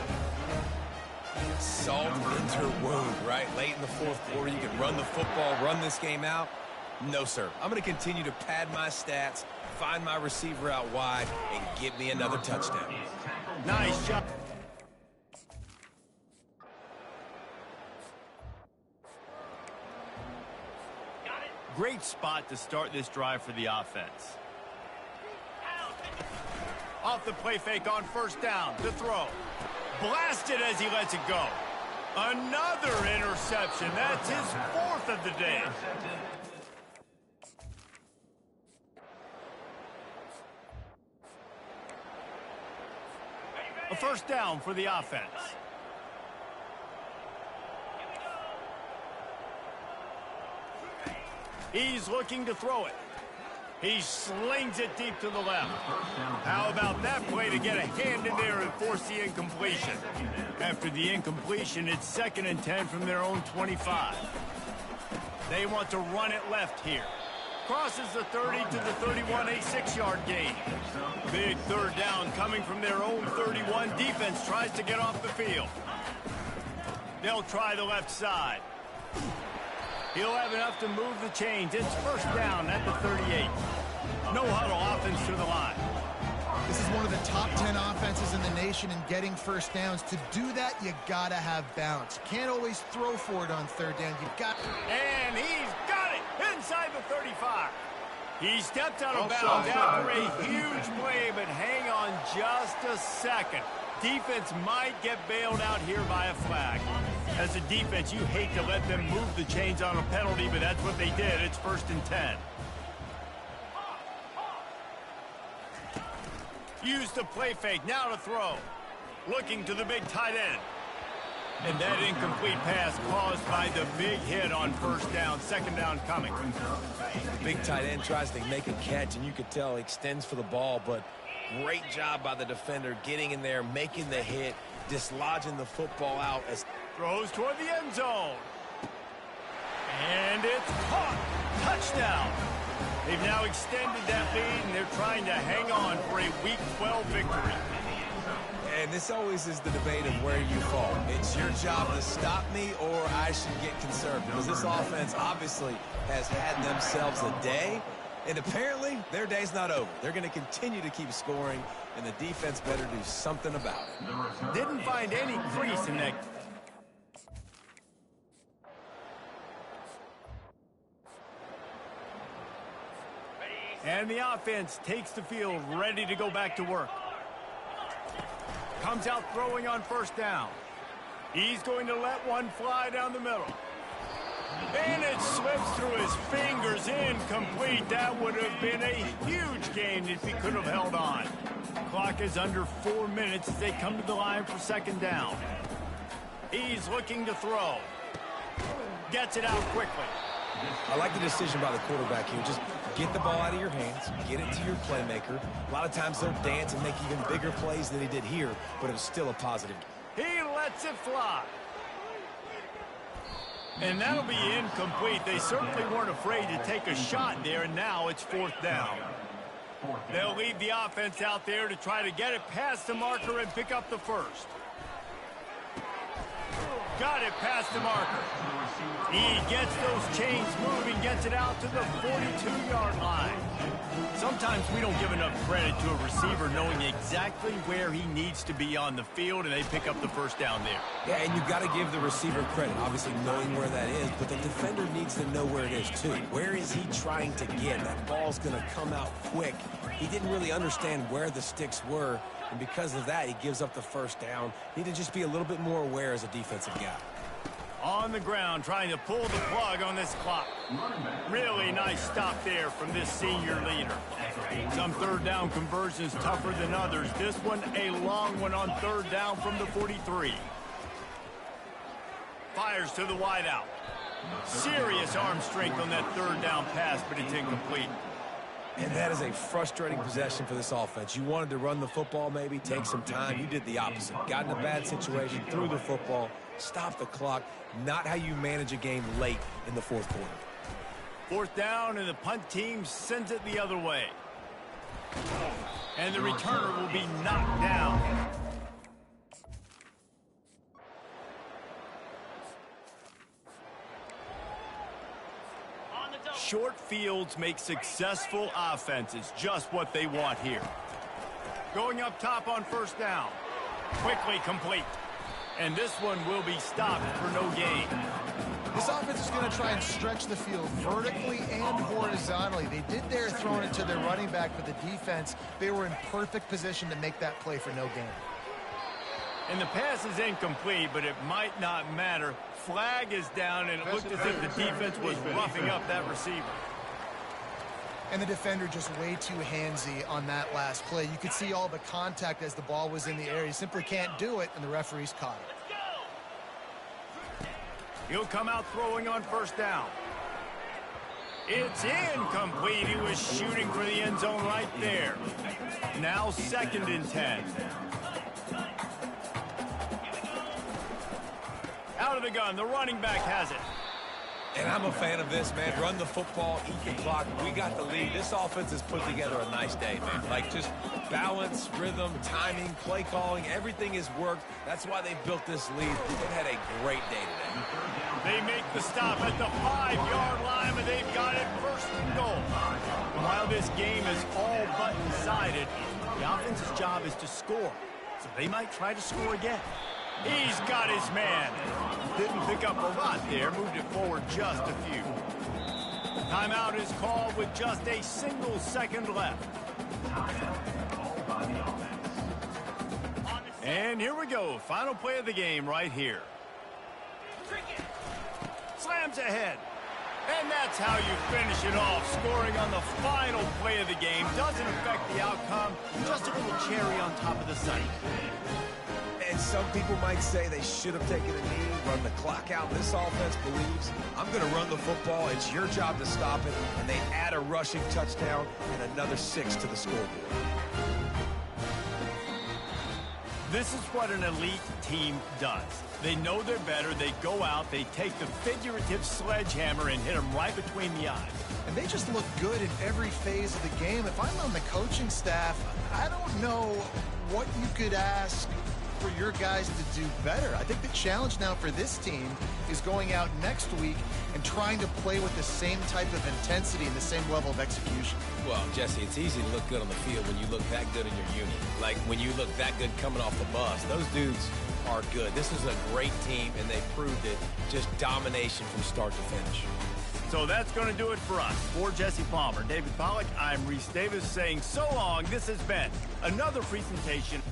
Salt into her wound, right? Late in the fourth quarter, you can run the football, run this game out. No, sir. I'm going to continue to pad my stats, find my receiver out wide, and get me another touchdown. Nice job. Great spot to start this drive for the offense. Off the play fake on first down to throw. Blasted as he lets it go. Another interception. That's his 4th of the day. A first down for the offense. He's looking to throw it. He slings it deep to the left. How about that play to get a hand in there and force the incompletion? After the incompletion, it's 2nd and 10 from their own 25. They want to run it left here. Crosses the 30 to the 31, a 6-yard gain. Big third down coming from their own 31. Defense tries to get off the field. They'll try the left side. He'll have enough to move the chains. It's first down at the 38. No huddle offense to the line. This is one of the top 10 offenses in the nation in getting first downs. To do that, you gotta have balance. You can't always throw for it on third down. You've got... And he's got it inside the 35. He stepped out of bounds after a huge play, but hang on just a second. Defense might get bailed out here by a flag. As a defense, you hate to let them move the chains on a penalty, but that's what they did. It's 1st and 10. Use the play fake, now to throw. Looking to the big tight end. And that incomplete pass caused by the big hit on first down. 2nd down coming. The big tight end tries to make a catch, and you could tell he extends for the ball, but great job by the defender getting in there, making the hit, dislodging the football out. As throws toward the end zone. And it's caught. Touchdown. They've now extended that lead, and they're trying to hang on for a Week 12 victory. And this always is the debate of where you fall. It's your job to stop me, or I should get conservative. Because this offense obviously has had themselves a day, and apparently their day's not over. They're going to continue to keep scoring, and the defense better do something about it. Didn't find any crease in that. And the offense takes the field, ready to go back to work. Comes out throwing on first down. He's going to let one fly down the middle. And it slips through his fingers, incomplete. That would have been a huge gain if he could have held on. Clock is under 4 minutes as they come to the line for 2nd down. He's looking to throw. Gets it out quickly. I like the decision by the quarterback here. Just get the ball out of your hands, get it to your playmaker. A lot of times they'll dance and make even bigger plays than he did here, but it was still a positive. He lets it fly. And that'll be incomplete. They certainly weren't afraid to take a shot there, and now it's 4th down. They'll leave the offense out there to try to get it past the marker and pick up the first. Got it past the marker. He gets those chains moving, gets it out to the 42-yard line. Sometimes we don't give enough credit to a receiver knowing exactly where he needs to be on the field, and they pick up the first down there. Yeah, and you've got to give the receiver credit, obviously knowing where that is, but the defender needs to know where it is too. Where is he trying to get? That ball's going to come out quick. He didn't really understand where the sticks were, and because of that, he gives up the first down. Need to just be a little bit more aware as a defensive guy. On the ground, trying to pull the plug on this clock. Really nice stop there from this senior leader. Some 3rd down conversions tougher than others. This one a long one on 3rd down from the 43. Fires to the wideout. Serious arm strength on that 3rd down pass, but it's incomplete. And that is a frustrating possession for this offense. You wanted to run the football, maybe take some time. You did the opposite. Got in a bad situation, threw the football, stopped the clock. Not how you manage a game late in the 4th quarter. 4th down, and the punt team sends it the other way. And the returner will be knocked down. Short fields make successful offenses just what they want here. Going up top on 1st down. Quickly complete. And this one will be stopped for no gain. This offense is going to try and stretch the field vertically and horizontally. They did their throwing it to their running back, but the defense, they were in perfect position to make that play for no gain. And the pass is incomplete, but it might not matter. Flag is down, and it looked as if the defense was roughing up that receiver. And the defender just way too handsy on that last play. You could see all the contact as the ball was in the air. He simply can't do it, and the referees caught it. He'll come out throwing on 1st down. It's incomplete. He was shooting for the end zone right there. Now 2nd and 10. Out of the gun, the running back has it. And I'm a fan of this, man. Run the football, eat the clock. We got the lead. This offense has put together a nice day, man. Like, just balance, rhythm, timing, play calling, everything has worked. That's why they built this lead. They've had a great day today. They make the stop at the 5-yard line, but they've got it 1st and goal. And while this game is all but decided, the offense's job is to score. So they might try to score again. He's got his man. Didn't pick up a lot there. Moved it forward just a few. Timeout is called with just a single second left. And here we go. Final play of the game right here. Slams ahead. And that's how you finish it off. Scoring on the final play of the game doesn't affect the outcome. Just a little cherry on top of the sundae. And some people might say they should have taken a knee, run the clock out. This offense believes, I'm going to run the football. It's your job to stop it. And they add a rushing touchdown and another 6 to the scoreboard. This is what an elite team does. They know they're better. They go out. They take the figurative sledgehammer and hit them right between the eyes. And they just look good in every phase of the game. If I'm on the coaching staff, I don't know what you could ask for your guys to do better. I think the challenge now for this team is going out next week and trying to play with the same type of intensity and the same level of execution. Well, Jesse, it's easy to look good on the field when you look that good in your unit. Like when you look that good coming off the bus. Those dudes are good. This is a great team, and they proved it. Just domination from start to finish. So that's going to do it for us. For Jesse Palmer, David Pollack, I'm Reese Davis saying so long. This has been another presentation.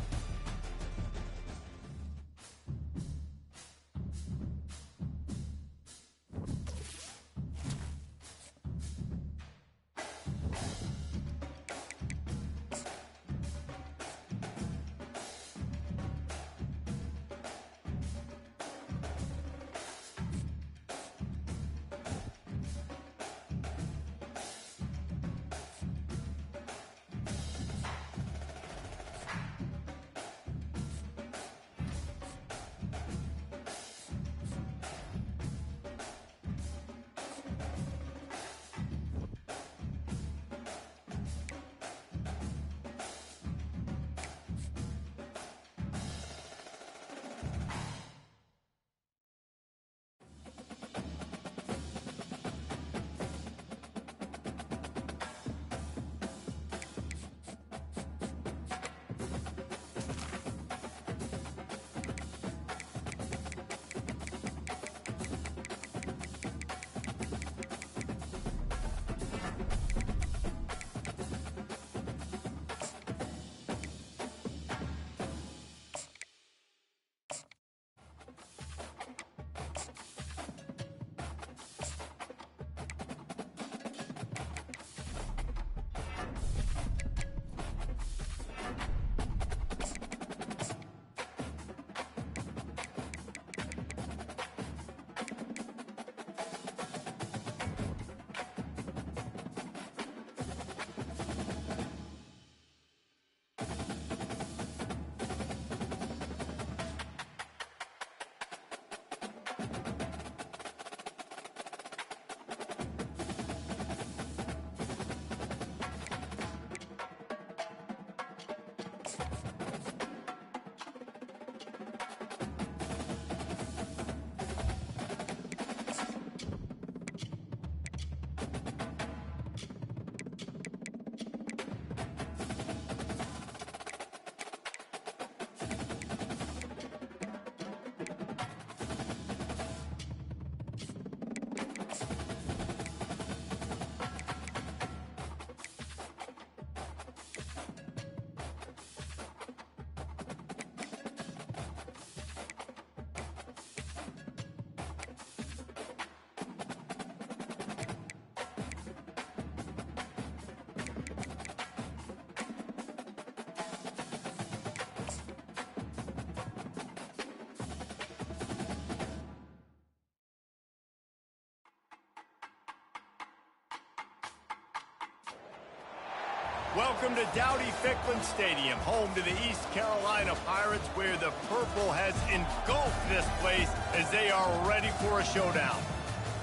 Welcome to Dowdy-Ficklin Stadium, home to the East Carolina Pirates, where the purple has engulfed this place as they are ready for a showdown.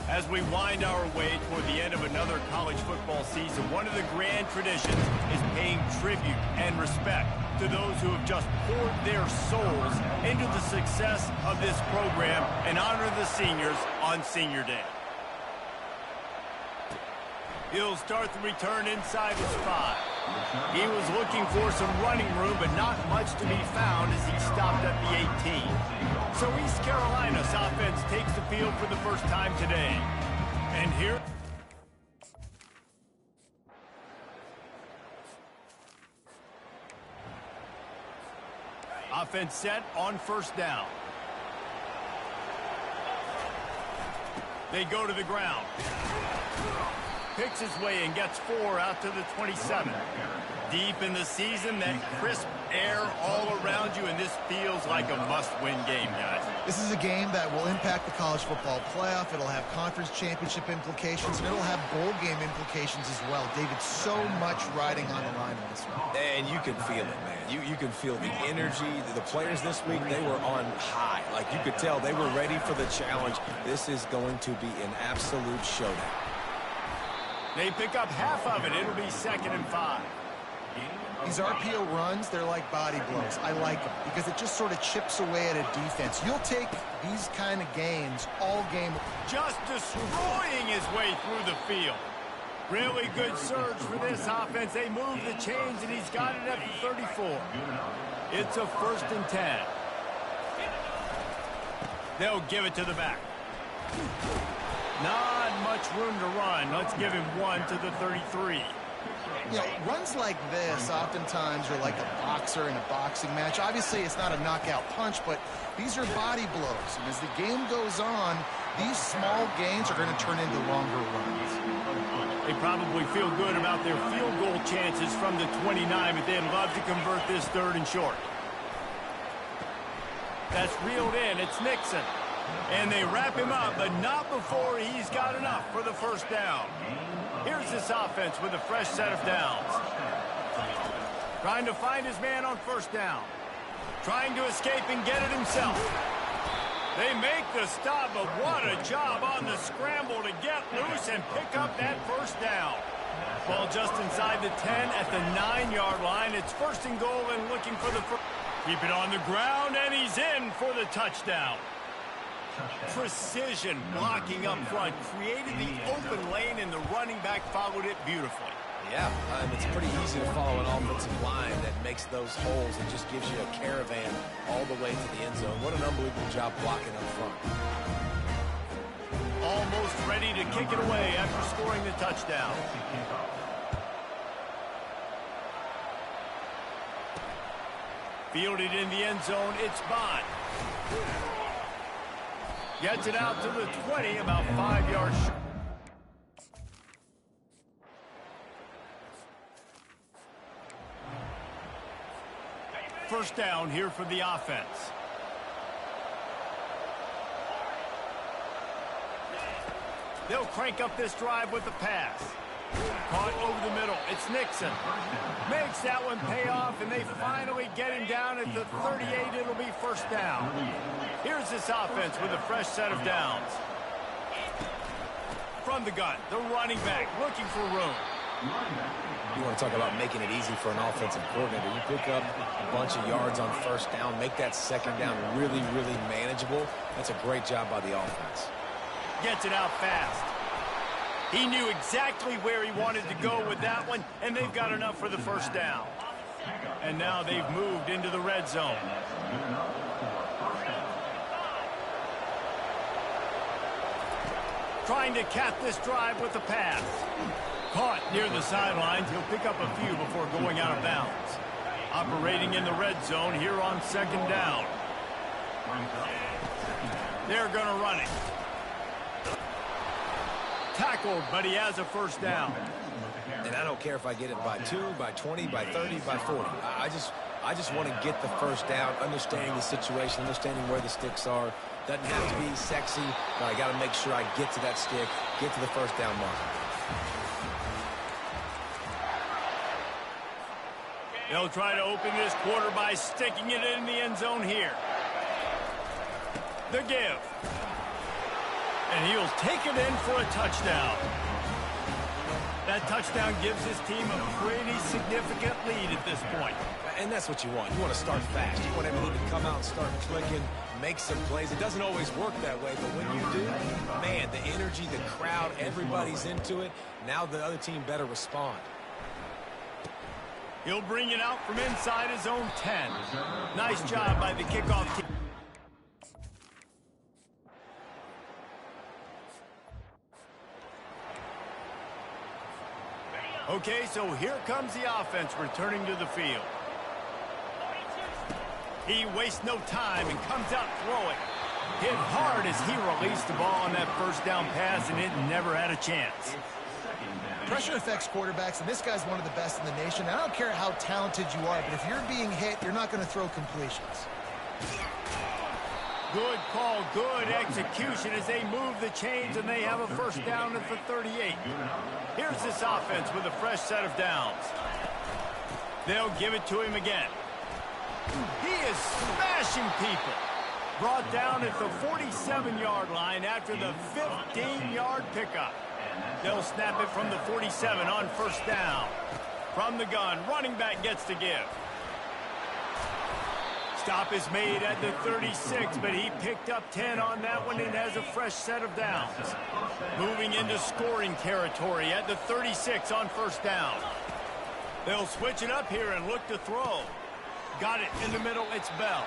As we wind our way toward the end of another college football season, one of the grand traditions is paying tribute and respect to those who have just poured their souls into the success of this program and honor the seniors on Senior Day. He'll start the return inside his 5. He was looking for some running room, but not much to be found as he stopped at the 18. So East Carolina's offense takes the field for the first time today. And here... Offense set on first down. They go to the ground. Picks his way and gets 4 out to the 27. Deep in the season, that crisp air all around you, and this feels like a must-win game, guys. This is a game that will impact the college football playoff. It'll have conference championship implications, and it'll have bowl game implications as well. David, so much riding on the line in this one. And you can feel it, man. You can feel the energy. The players this week, they were on high. Like, you could tell they were ready for the challenge. This is going to be an absolute showdown. They pick up half of it. It'll be 2nd and 5. These RPO runs, they're like body blows. I like them because it just sort of chips away at a defense. You'll take these kind of gains all game. Just destroying his way through the field. Really good surge for this offense. They move the chains, and he's got it at the 34. It's a 1st and 10. They'll give it to the back. Not much room to run. Let's give him 1 to the 33. You know, runs like this oftentimes are like a boxer in a boxing match. Obviously, it's not a knockout punch, but these are body blows. And as the game goes on, these small gains are going to turn into longer runs. They probably feel good about their field goal chances from the 29, but they'd love to convert this 3rd and short. That's reeled in. It's Nixon. And they wrap him up, but not before he's got enough for the 1st down. Here's this offense with a fresh set of downs. Trying to find his man on 1st down. Trying to escape and get it himself. They make the stop, but what a job on the scramble to get loose and pick up that 1st down. Ball just inside the 10 at the 9-yard line. It's 1st and goal and looking for the first. Keep it on the ground, and he's in for the touchdown. Precision blocking up front, created the open lane, and the running back followed it beautifully. Yeah, it's pretty easy to follow an offensive line that makes those holes and just gives you a caravan all the way to the end zone. What an unbelievable job blocking up front. Almost ready to kick it away after scoring the touchdown. Fielded in the end zone, it's Bond. Gets it out to the 20, about 5 yards short. First down here for the offense. They'll crank up this drive with the pass. Caught over the middle. It's Nixon. Makes that one pay off, and they finally get him down at the 38. It'll be 1st down. Here's this offense with a fresh set of downs. From the gun, the running back looking for room. You want to talk about making it easy for an offensive coordinator. You pick up a bunch of yards on 1st down, make that 2nd down really, really manageable. That's a great job by the offense. Gets it out fast. He knew exactly where he wanted to go with that one, and they've got enough for the 1st down. And now they've moved into the red zone. Trying to cap this drive with the pass. Caught near the sidelines. He'll pick up a few before going out of bounds. Operating in the red zone here on 2nd down. They're going to run it. Tackled, but he has a 1st down. And I don't care if I get it by 2, by 20, by 30, by 40. I just want to get the 1st down, understanding the situation, understanding where the sticks are. Doesn't have to be sexy, but I got to make sure I get to that stick, get to the 1st down mark. They'll try to open this quarter by sticking it in the end zone here. The give. And he'll take it in for a touchdown. That touchdown gives his team a pretty significant lead at this point. And that's what you want. You want to start fast. You want everything to come out and start clicking, make some plays. It doesn't always work that way, but when you do, man, the energy, the crowd, everybody's into it. Now the other team better respond. He'll bring it out from inside his own 10. Nice job by the kickoff team. Okay, so here comes the offense returning to the field. He wastes no time and comes out throwing. Hit hard as he released the ball on that first down pass, and it never had a chance. Pressure affects quarterbacks, and this guy's one of the best in the nation. I don't care how talented you are, but if you're being hit, you're not going to throw completions. Good call, good execution as they move the chains, and they have a first down at the 38. Here's this offense with a fresh set of downs. They'll give it to him again. He is smashing people. Brought down at the 47-yard line after the 15-yard pickup. They'll snap it from the 47 on first down. From the gun, running back gets to give. Stop is made at the 36, but he picked up 10 on that one and has a fresh set of downs. Moving into scoring territory at the 36 on first down. They'll switch it up here and look to throw. Got it in the middle, it's Bell.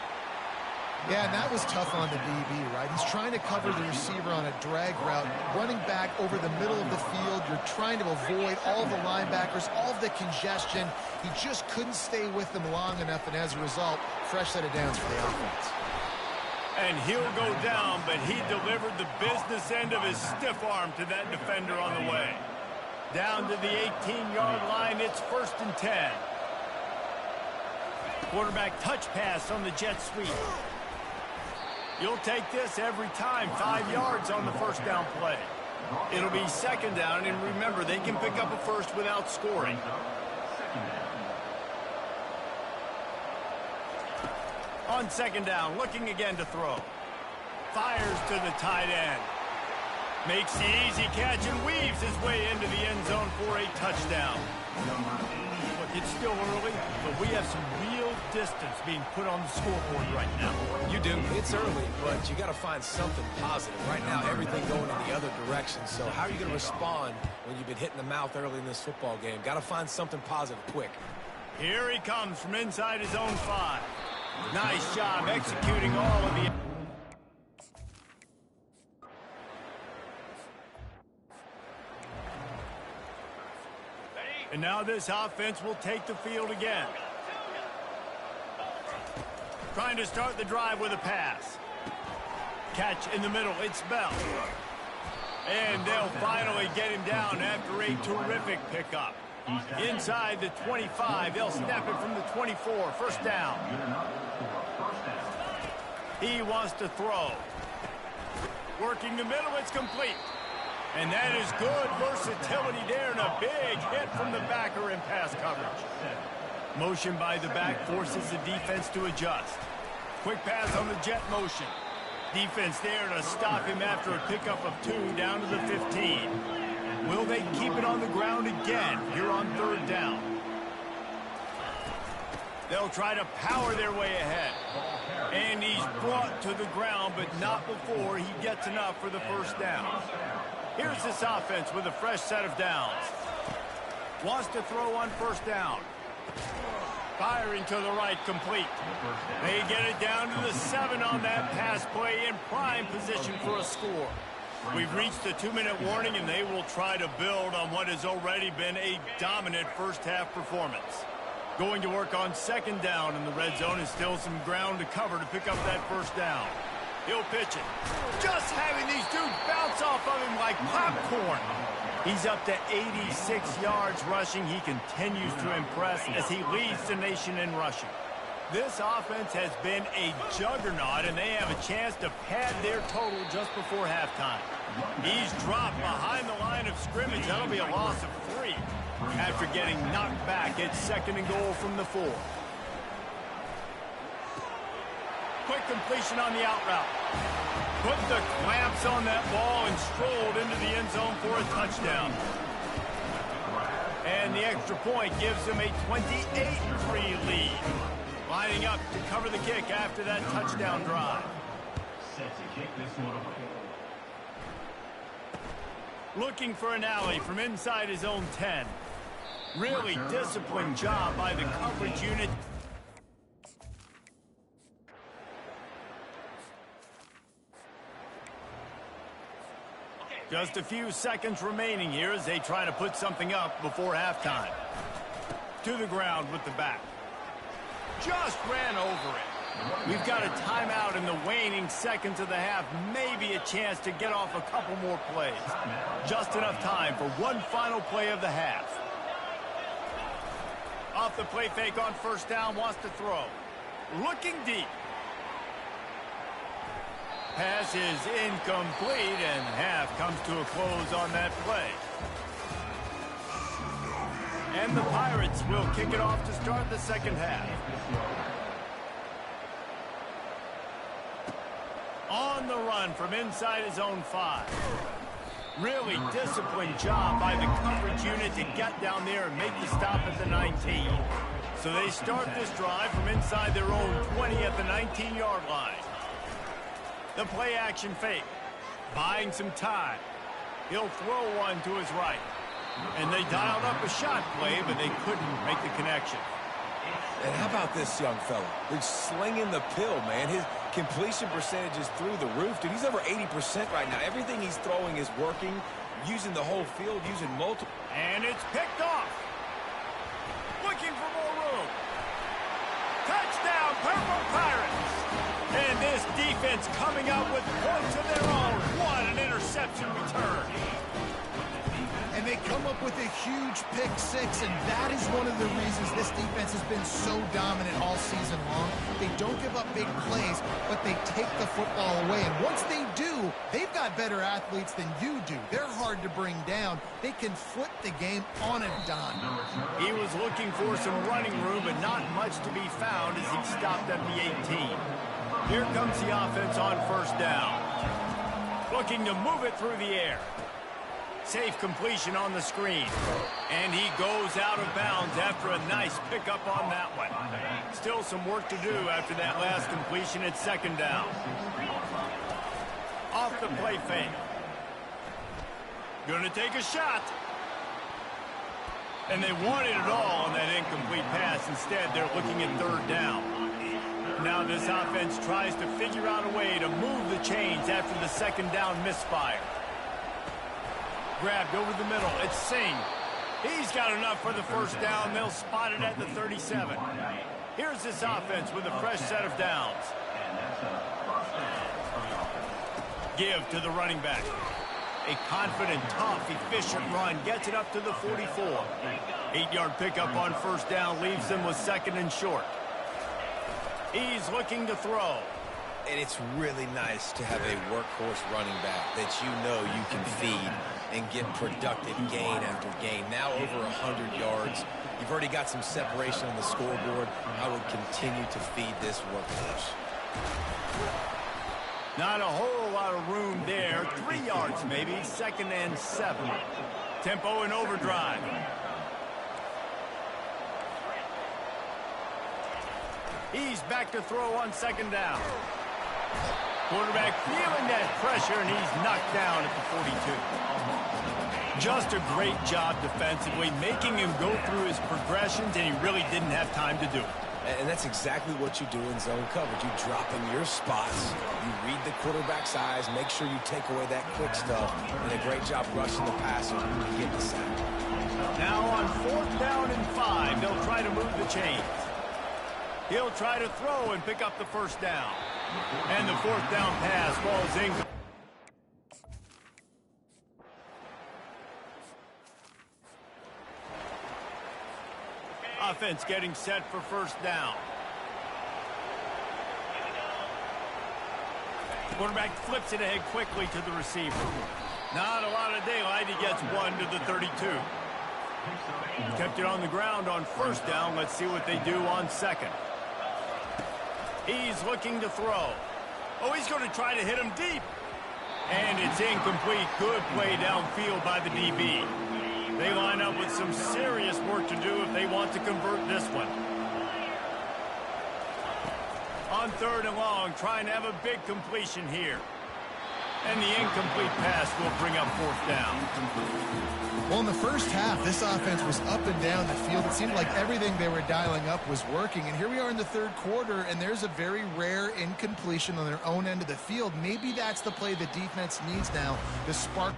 Yeah, and that was tough on the DB, right? He's trying to cover the receiver on a drag route, running back over the middle of the field. You're trying to avoid all the linebackers, all of the congestion. He just couldn't stay with them long enough, and as a result, fresh set of downs for the offense. And he'll go down, but he delivered the business end of his stiff arm to that defender on the way. Down to the 18-yard line, it's 1st and 10. Quarterback touch pass on the jet sweep. You'll take this every time. 5 yards on the first down play. It'll be second down, and remember, they can pick up a first without scoring. On second down, looking again to throw. Fires to the tight end. Makes the easy catch and weaves his way into the end zone for a touchdown. Look, it's still early, but we have some real distance being put on the scoreboard right now. You do. It's early, but you got to find something positive. Right now, everything going in the other direction. So how are you going to respond when you've been hit in the mouth early in this football game? Got to find something positive quick. Here he comes from inside his own 5. Nice job executing all of the... And now this offense will take the field again. Trying to start the drive with a pass. Catch in the middle, it's Bell. And they'll finally get him down after a terrific pickup. Inside the 25, they'll snap it from the 24, first down. He wants to throw. Working the middle, it's complete. And that is good versatility there, and a big hit from the backer in pass coverage. Motion by the back forces the defense to adjust. Quick pass on the jet motion. Defense there to stop him after a pickup of 2 down to the 15. Will they keep it on the ground again here on third down? They'll try to power their way ahead. And he's brought to the ground, but not before he gets enough for the first down. Here's this offense with a fresh set of downs. Wants to throw on first down. Firing to the right, complete. They get it down to the 7 on that pass play in prime position for a score. We've reached the 2-minute warning, and they will try to build on what has already been a dominant first-half performance. Going to work on second down in the red zone, and still some ground to cover to pick up that first down. He'll pitch it. Just having these dudes bounce off of him like popcorn. He's up to 86 yards rushing. He continues to impress as he leads the nation in rushing. This offense has been a juggernaut, and they have a chance to pad their total just before halftime. He's dropped behind the line of scrimmage. That'll be a loss of 3. After getting knocked back, it's 2nd and goal from the 4. Quick completion on the out route. Put the clamps on that ball and strolled into the end zone for a touchdown. And the extra point gives them a 28-3 lead. Lining up to cover the kick after that touchdown drive. Set to kick this one away. Looking for an alley from inside his own 10. Really disciplined job by the coverage unit. Just a few seconds remaining here as they try to put something up before halftime. To the ground with the back. Just ran over it. We've got a timeout in the waning seconds of the half. Maybe a chance to get off a couple more plays. Just enough time for one final play of the half. Off the play fake on 1st down, wants to throw. Looking deep. Pass is incomplete, and half comes to a close on that play. And the Pirates will kick it off to start the 2nd half. On the run from inside his own 5. Really disciplined job by the coverage unit to get down there and make the stop at the 19. So they start this drive from inside their own 20 at the 19-yard line. The play action fake. Buying some time. He'll throw one to his right. And they dialed up a shot play, but they couldn't make the connection. And how about this young fella? He's slinging the pill, man. His completion percentage is through the roof. Dude, he's over 80% right now. Everything he's throwing is working, using the whole field, using multiple. And it's picked off. Looking for more room. Touchdown, Purple Pirates. And this defense coming up with points of their own. What an interception return. And they come up with a huge pick 6, and that is one of the reasons this defense has been so dominant all season long. They don't give up big plays, but they take the football away. And once they do, they've got better athletes than you do. They're hard to bring down. They can flip the game on a dime. He was looking for some running room, but not much to be found as he stopped at the 18. Here comes the offense on 1st down. Looking to move it through the air. Safe completion on the screen. And he goes out of bounds after a nice pickup on that one. Still some work to do after that last completion at 2nd down. Off the play fake. Gonna take a shot. And they wanted it all on that incomplete pass. Instead, they're looking at 3rd down. Now this offense tries to figure out a way to move the chains after the 2nd down misfire. Grabbed over the middle. It's Singh. He's got enough for the 1st down. They'll spot it at the 37. Here's this offense with a fresh set of downs. Give to the running back. A confident, tough, efficient run gets it up to the 44. 8-yard pickup on 1st down leaves them with 2nd and short. He's looking to throw. And it's really nice to have a workhorse running back that you know you can feed and get productive gain after gain. Now over 100 yards. You've already got some separation on the scoreboard. I would continue to feed this workhorse. Not a whole lot of room there. 3 yards maybe. 2nd and 7. Tempo and overdrive. He's back to throw on 2nd down. Quarterback feeling that pressure, and he's knocked down at the 42. Just a great job defensively, making him go through his progressions, and he really didn't have time to do it. And that's exactly what you do in zone coverage. You drop in your spots, you read the quarterback's eyes, make sure you take away that quick stuff, and a great job rushing the passer to get the sack. Now on 4th down and 5, they'll try to move the chains. He'll try to throw and pick up the 1st down. And the 4th down pass falls in. Offense getting set for 1st down. Quarterback flips it ahead quickly to the receiver. Not a lot of daylight. He gets 1 to the 32. Kept it on the ground on first down. Let's see what they do on second. He's looking to throw. Oh, he's going to try to hit him deep. And it's incomplete. Good play downfield by the DB. They line up with some serious work to do if they want to convert this one. On third and long, trying to have a big completion here. And the incomplete pass will bring up fourth down. Well, in the first half, this offense was up and down the field. It seemed like everything they were dialing up was working. And here we are in the third quarter, and there's a very rare incompletion on their own end of the field. Maybe that's the play the defense needs now to spark.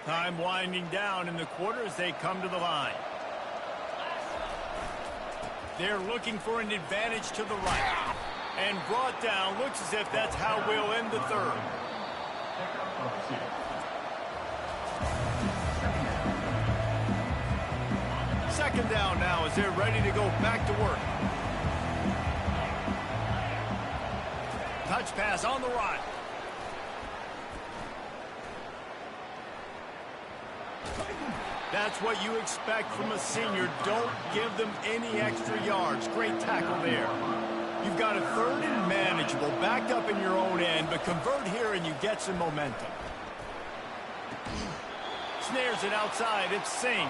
Time winding down in the quarter as they come to the line. They're looking for an advantage to the right. And brought down. Looks as if that's how we'll end the third. Second down now as they're ready to go back to work. Touch pass on the right. That's what you expect from a senior. Don't give them any extra yards. Great tackle there. You've got a third and manageable, backed up in your own end, but convert here and you get some momentum. Snares it outside. It's Singh.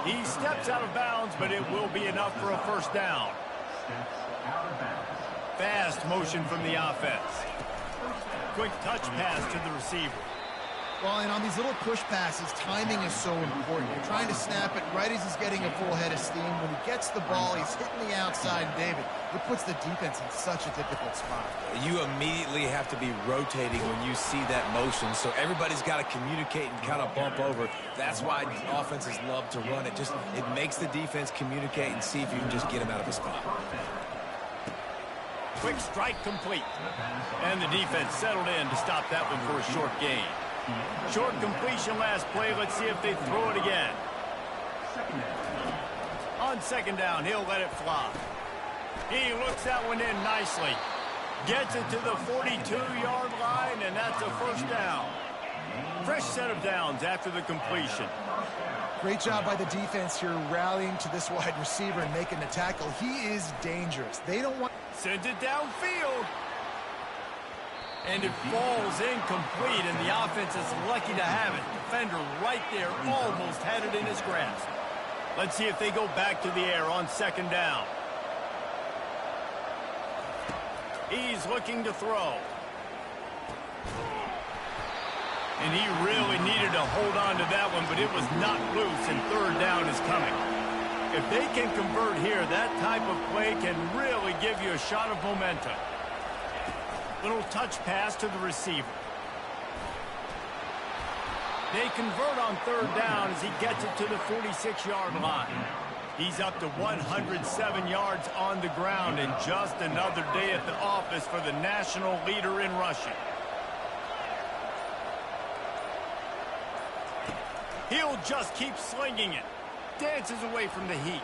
He steps out of bounds, but it will be enough for a first down. Fast motion from the offense. Quick touch pass to the receiver. Well, and on these little push passes, timing is so important. You're trying to snap it right as he's getting a full head of steam. When he gets the ball, he's hitting the outside, David. It puts the defense in such a difficult spot. You immediately have to be rotating when you see that motion, so everybody's got to communicate and kind of bump over. That's why offenses love to run it. It makes the defense communicate and see if you can just get him out of a spot. Quick strike complete. And the defense settled in to stop that one for a short gain. Short completion last play. Let's see if they throw it again. On second down, he'll let it fly. He looks that one in nicely. Gets it to the 42-yard line, and that's a first down. Fresh set of downs after the completion. Great job by the defense here, rallying to this wide receiver and making the tackle. He is dangerous. They don't want... Sends it downfield. And it falls incomplete, and the offense is lucky to have it. Defender right there almost had it in his grasp. Let's see if they go back to the air on second down. He's looking to throw. And he really needed to hold on to that one, but it was not loose, and third down is coming. If they can convert here, that type of play can really give you a shot of momentum. Little touch pass to the receiver. They convert on third down as he gets it to the 46-yard line. He's up to 107 yards on the ground, and just another day at the office for the national leader in rushing. He'll just keep slinging it. Dances away from the heat.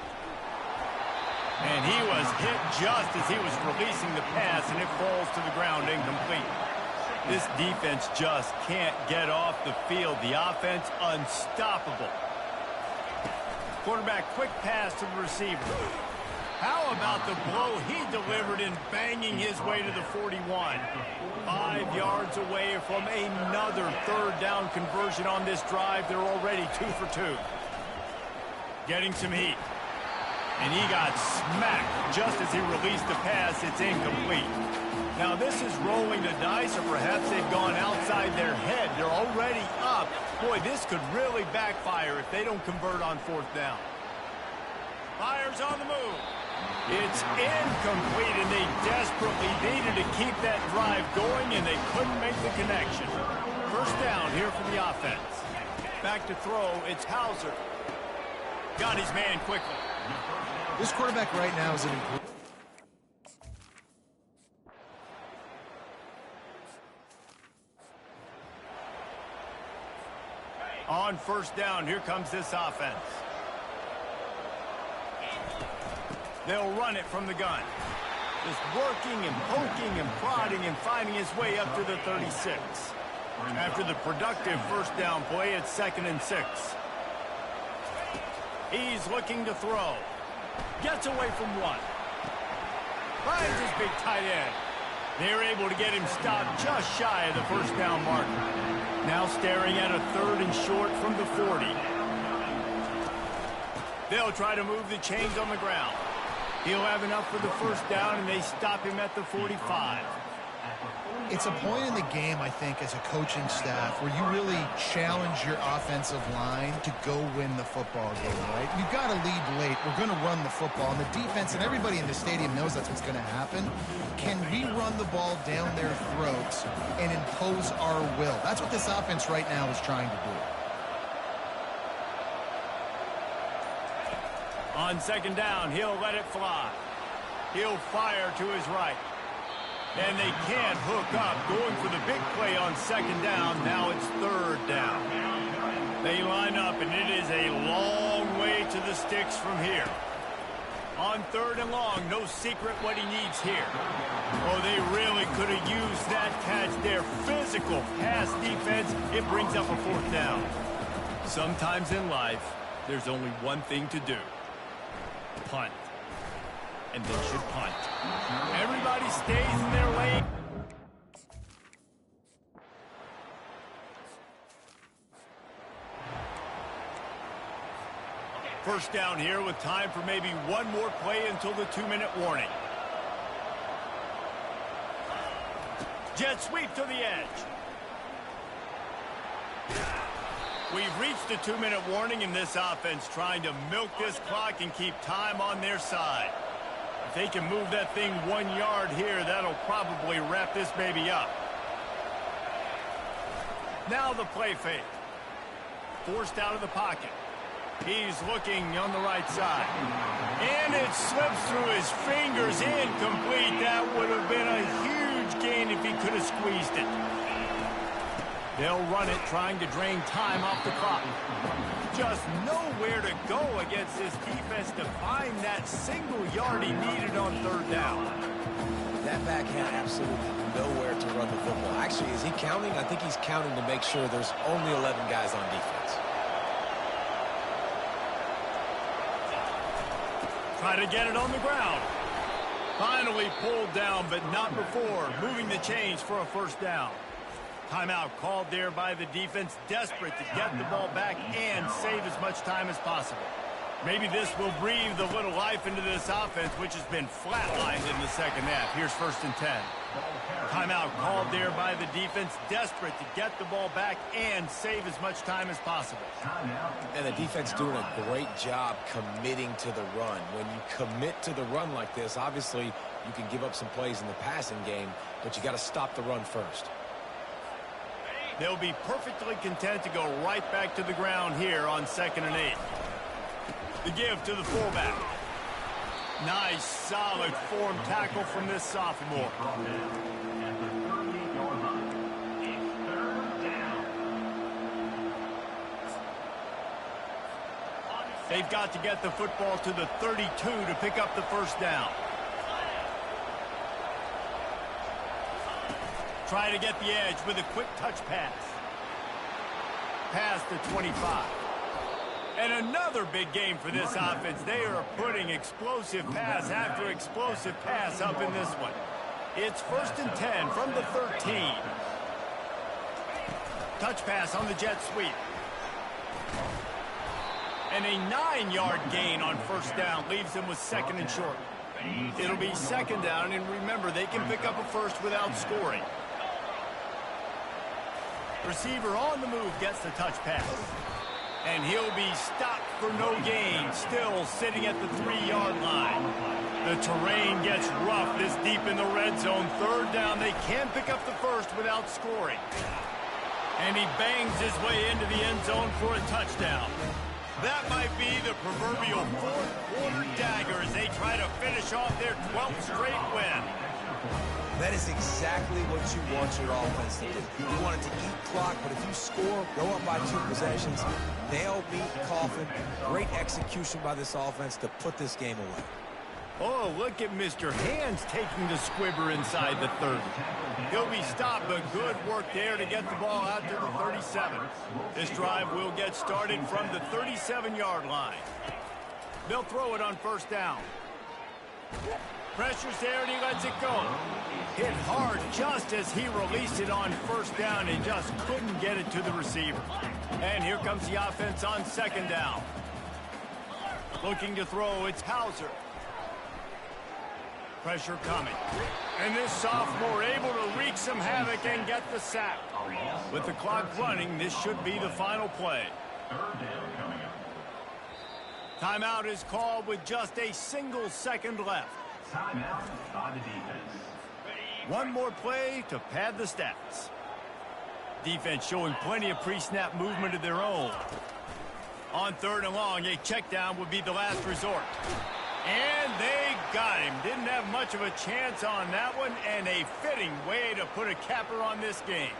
And he was hit just as he was releasing the pass, and it falls to the ground incomplete. This defense just can't get off the field. The offense unstoppable. Quarterback quick pass to the receiver. How about the blow he delivered in banging his way to the 41? 5 yards away from another third down conversion on this drive. They're already 2 for 2. Getting some heat. And he got smacked just as he released the pass. It's incomplete. Now this is rolling the dice, or perhaps they've gone outside their head. They're already up. Boy, this could really backfire if they don't convert on fourth down. Fires on the move. It's incomplete, and they desperately needed to keep that drive going, and they couldn't make the connection. First down here for the offense. Back to throw, it's Hauser. Got his man quickly. This quarterback right now is in a... On first down, here comes this offense. They'll run it from the gun. Just working and poking and prodding and finding his way up to the 36. After the productive first down play, it's 2nd and 6. He's looking to throw. Gets away from one. Finds his big tight end. They're able to get him stopped just shy of the first down marker. Now staring at a 3rd and short from the 40. They'll try to move the chains on the ground. He'll have enough for the first down, and they stop him at the 45. It's a point in the game, I think, as a coaching staff where you really challenge your offensive line to go win the football game, right? You've got to lead late. We're going to run the football. And the defense and everybody in the stadium knows that's what's going to happen. Can we run the ball down their throats and impose our will? That's what this offense right now is trying to do. On 2nd down, he'll let it fly. He'll fire to his right. And they can't hook up, going for the big play on 2nd down. Now it's 3rd down. They line up, and it is a long way to the sticks from here. On 3rd and long, no secret what he needs here. Oh, they really could have used that catch there. Physical pass defense, it brings up a 4th down. Sometimes in life, there's only one thing to do. Punt. And they should punt. Everybody stays in their lane. First down here with time for maybe one more play until the 2-minute warning. Jet sweep to the edge. We've reached the 2-minute warning in this offense, trying to milk this clock and keep time on their side. If they can move that thing 1 yard here, that'll probably wrap this baby up. Now the play fake. Forced out of the pocket. He's looking on the right side. And it slips through his fingers, incomplete. That would have been a huge gain if he could have squeezed it. They'll run it, trying to drain time off the clock. Just nowhere to go against this defense to find that single yard he needed on 3rd down. That back had absolutely nowhere to run the football. Actually, is he counting? I think he's counting to make sure there's only 11 guys on defense. Try to get it on the ground. Finally pulled down, but not before. Moving the chains for a first down. Timeout called there by the defense, desperate to get the ball back and save as much time as possible. Maybe this will breathe a little life into this offense, which has been flatlined in the second half. Here's 1st and 10. Timeout called there by the defense, desperate to get the ball back and save as much time as possible. And the defense doing a great job committing to the run. When you commit to the run like this, obviously you can give up some plays in the passing game, but you got to stop the run first. They'll be perfectly content to go right back to the ground here on 2nd and 8. The give to the fullback. Nice, solid form tackle from this sophomore. They've got to get the football to the 32 to pick up the first down. Try to get the edge with a quick touch pass. Pass to 25. And another big game for this offense. They are putting explosive pass after explosive pass up in this one. It's 1st and 10 from the 13. Touch pass on the jet sweep. And a 9-yard gain on first down leaves them with 2nd and short. It'll be 2nd down, and remember, they can pick up a first without scoring. Receiver on the move gets the touch pass. And he'll be stopped for no gain, still sitting at the 3-yard line. The terrain gets rough this deep in the red zone. 3rd down, they can pick up the first without scoring. And he bangs his way into the end zone for a touchdown. That might be the proverbial 4th quarter dagger as they try to finish off their 12th straight win. That is exactly what you want your offense to do. You want it to eat clock, but if you score, go up by 2 possessions, nail, beat, coffin. Great execution by this offense to put this game away. Oh, look at Mr. Hands taking the squibber inside the 30. He'll be stopped, but good work there to get the ball out to the 37. This drive will get started from the 37-yard line. They'll throw it on first down. Pressure's there, and he lets it go. Hit hard just as he released it on first down and just couldn't get it to the receiver. And here comes the offense on second down. Looking to throw, it's Hauser. Pressure coming. And this sophomore able to wreak some havoc and get the sack. With the clock running, this should be the final play. Third down coming up. Timeout is called with just a single second left. Timeout by the defense. One more play to pad the stats. Defense showing plenty of pre-snap movement of their own. On third and long, a check down would be the last resort. And they got him. Didn't have much of a chance on that one, and a fitting way to put a capper on this game.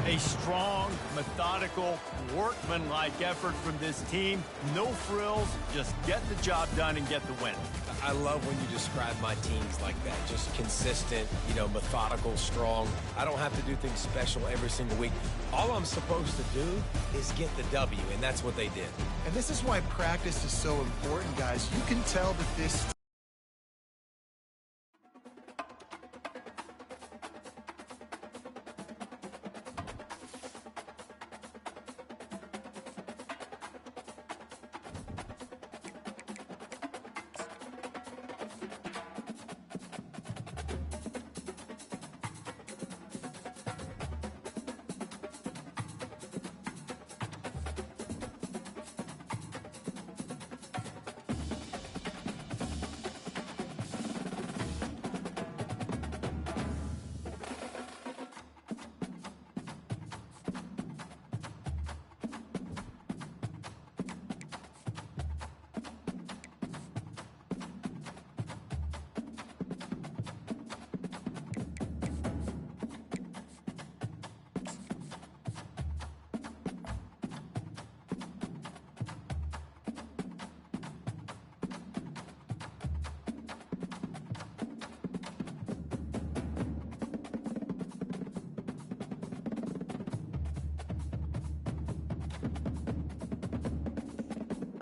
A strong, methodical, workmanlike effort from this team. No frills, just get the job done and get the win. I love when you describe my teams like that. Just consistent, methodical, strong. I don't have to do things special every single week. All I'm supposed to do is get the W, and that's what they did. And this is why practice is so important, guys. You can tell that this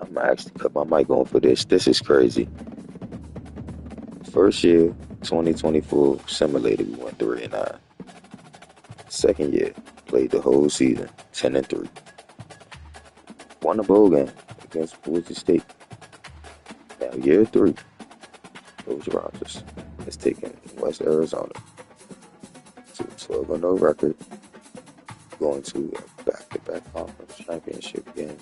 I'm actually cut my mic on for this. This is crazy. First year, 2024, simulated, we went 3-9. Second year, played the whole season, 10-3. Won a bowl game against Boise State. Now, year 3, Coach Rogers has taken West Arizona to a 12-0 record, going to a back-to-back conference championship game.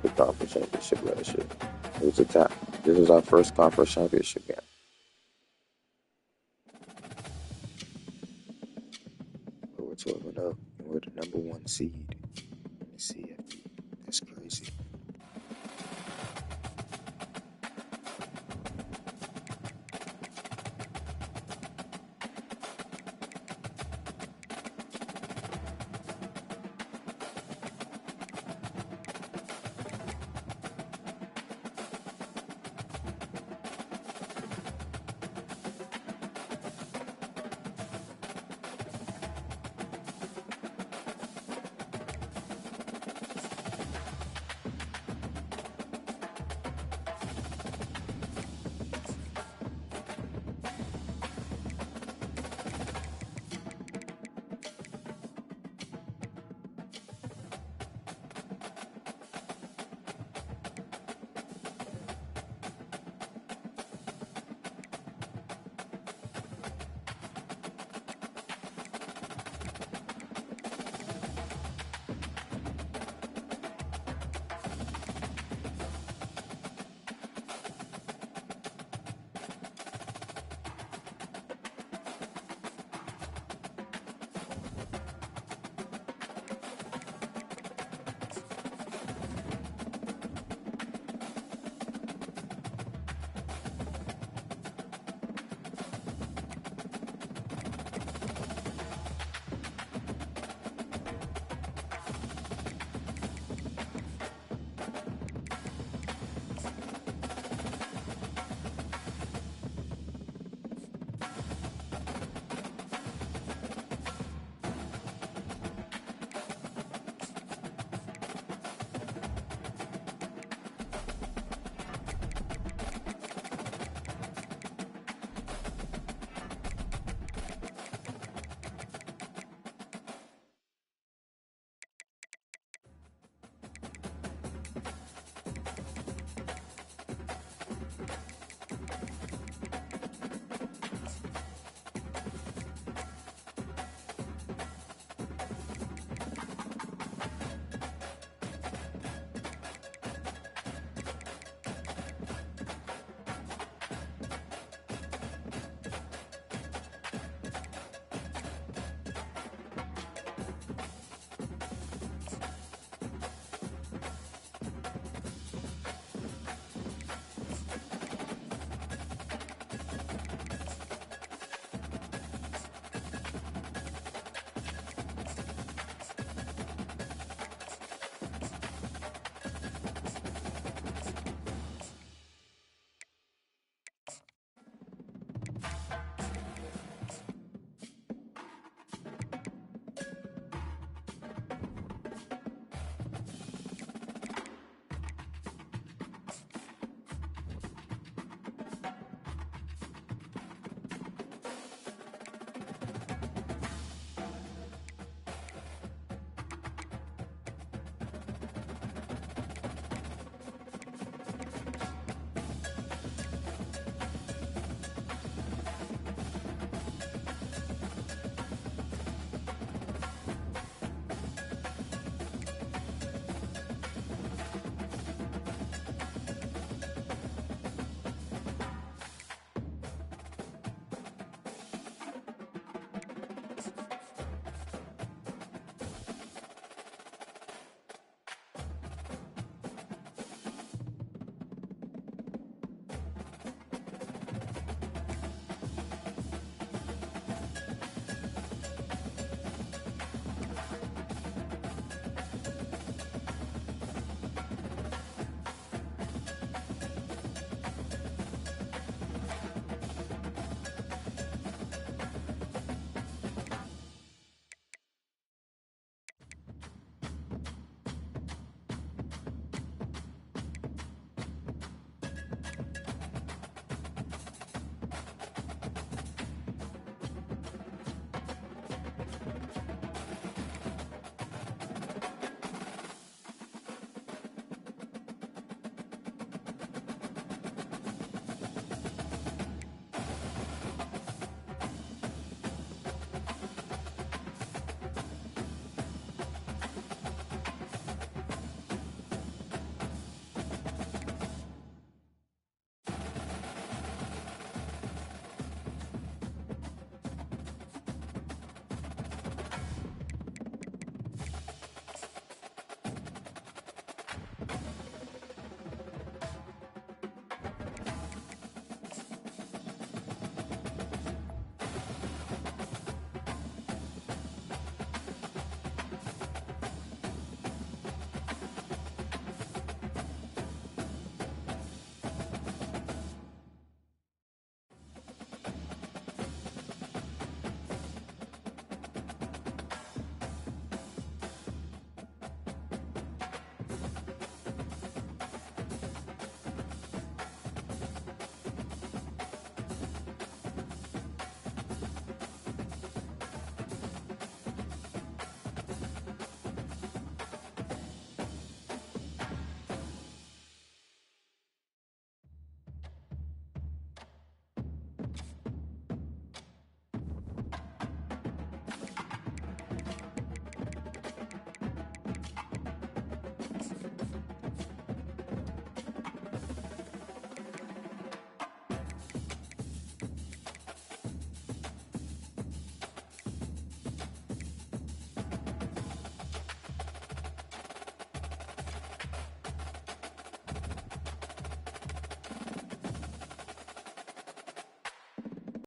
The conference championship last year. It was a tie. This was our first conference championship game. But we're 12-0, and we're the number 1 seed in the CFP. That's crazy.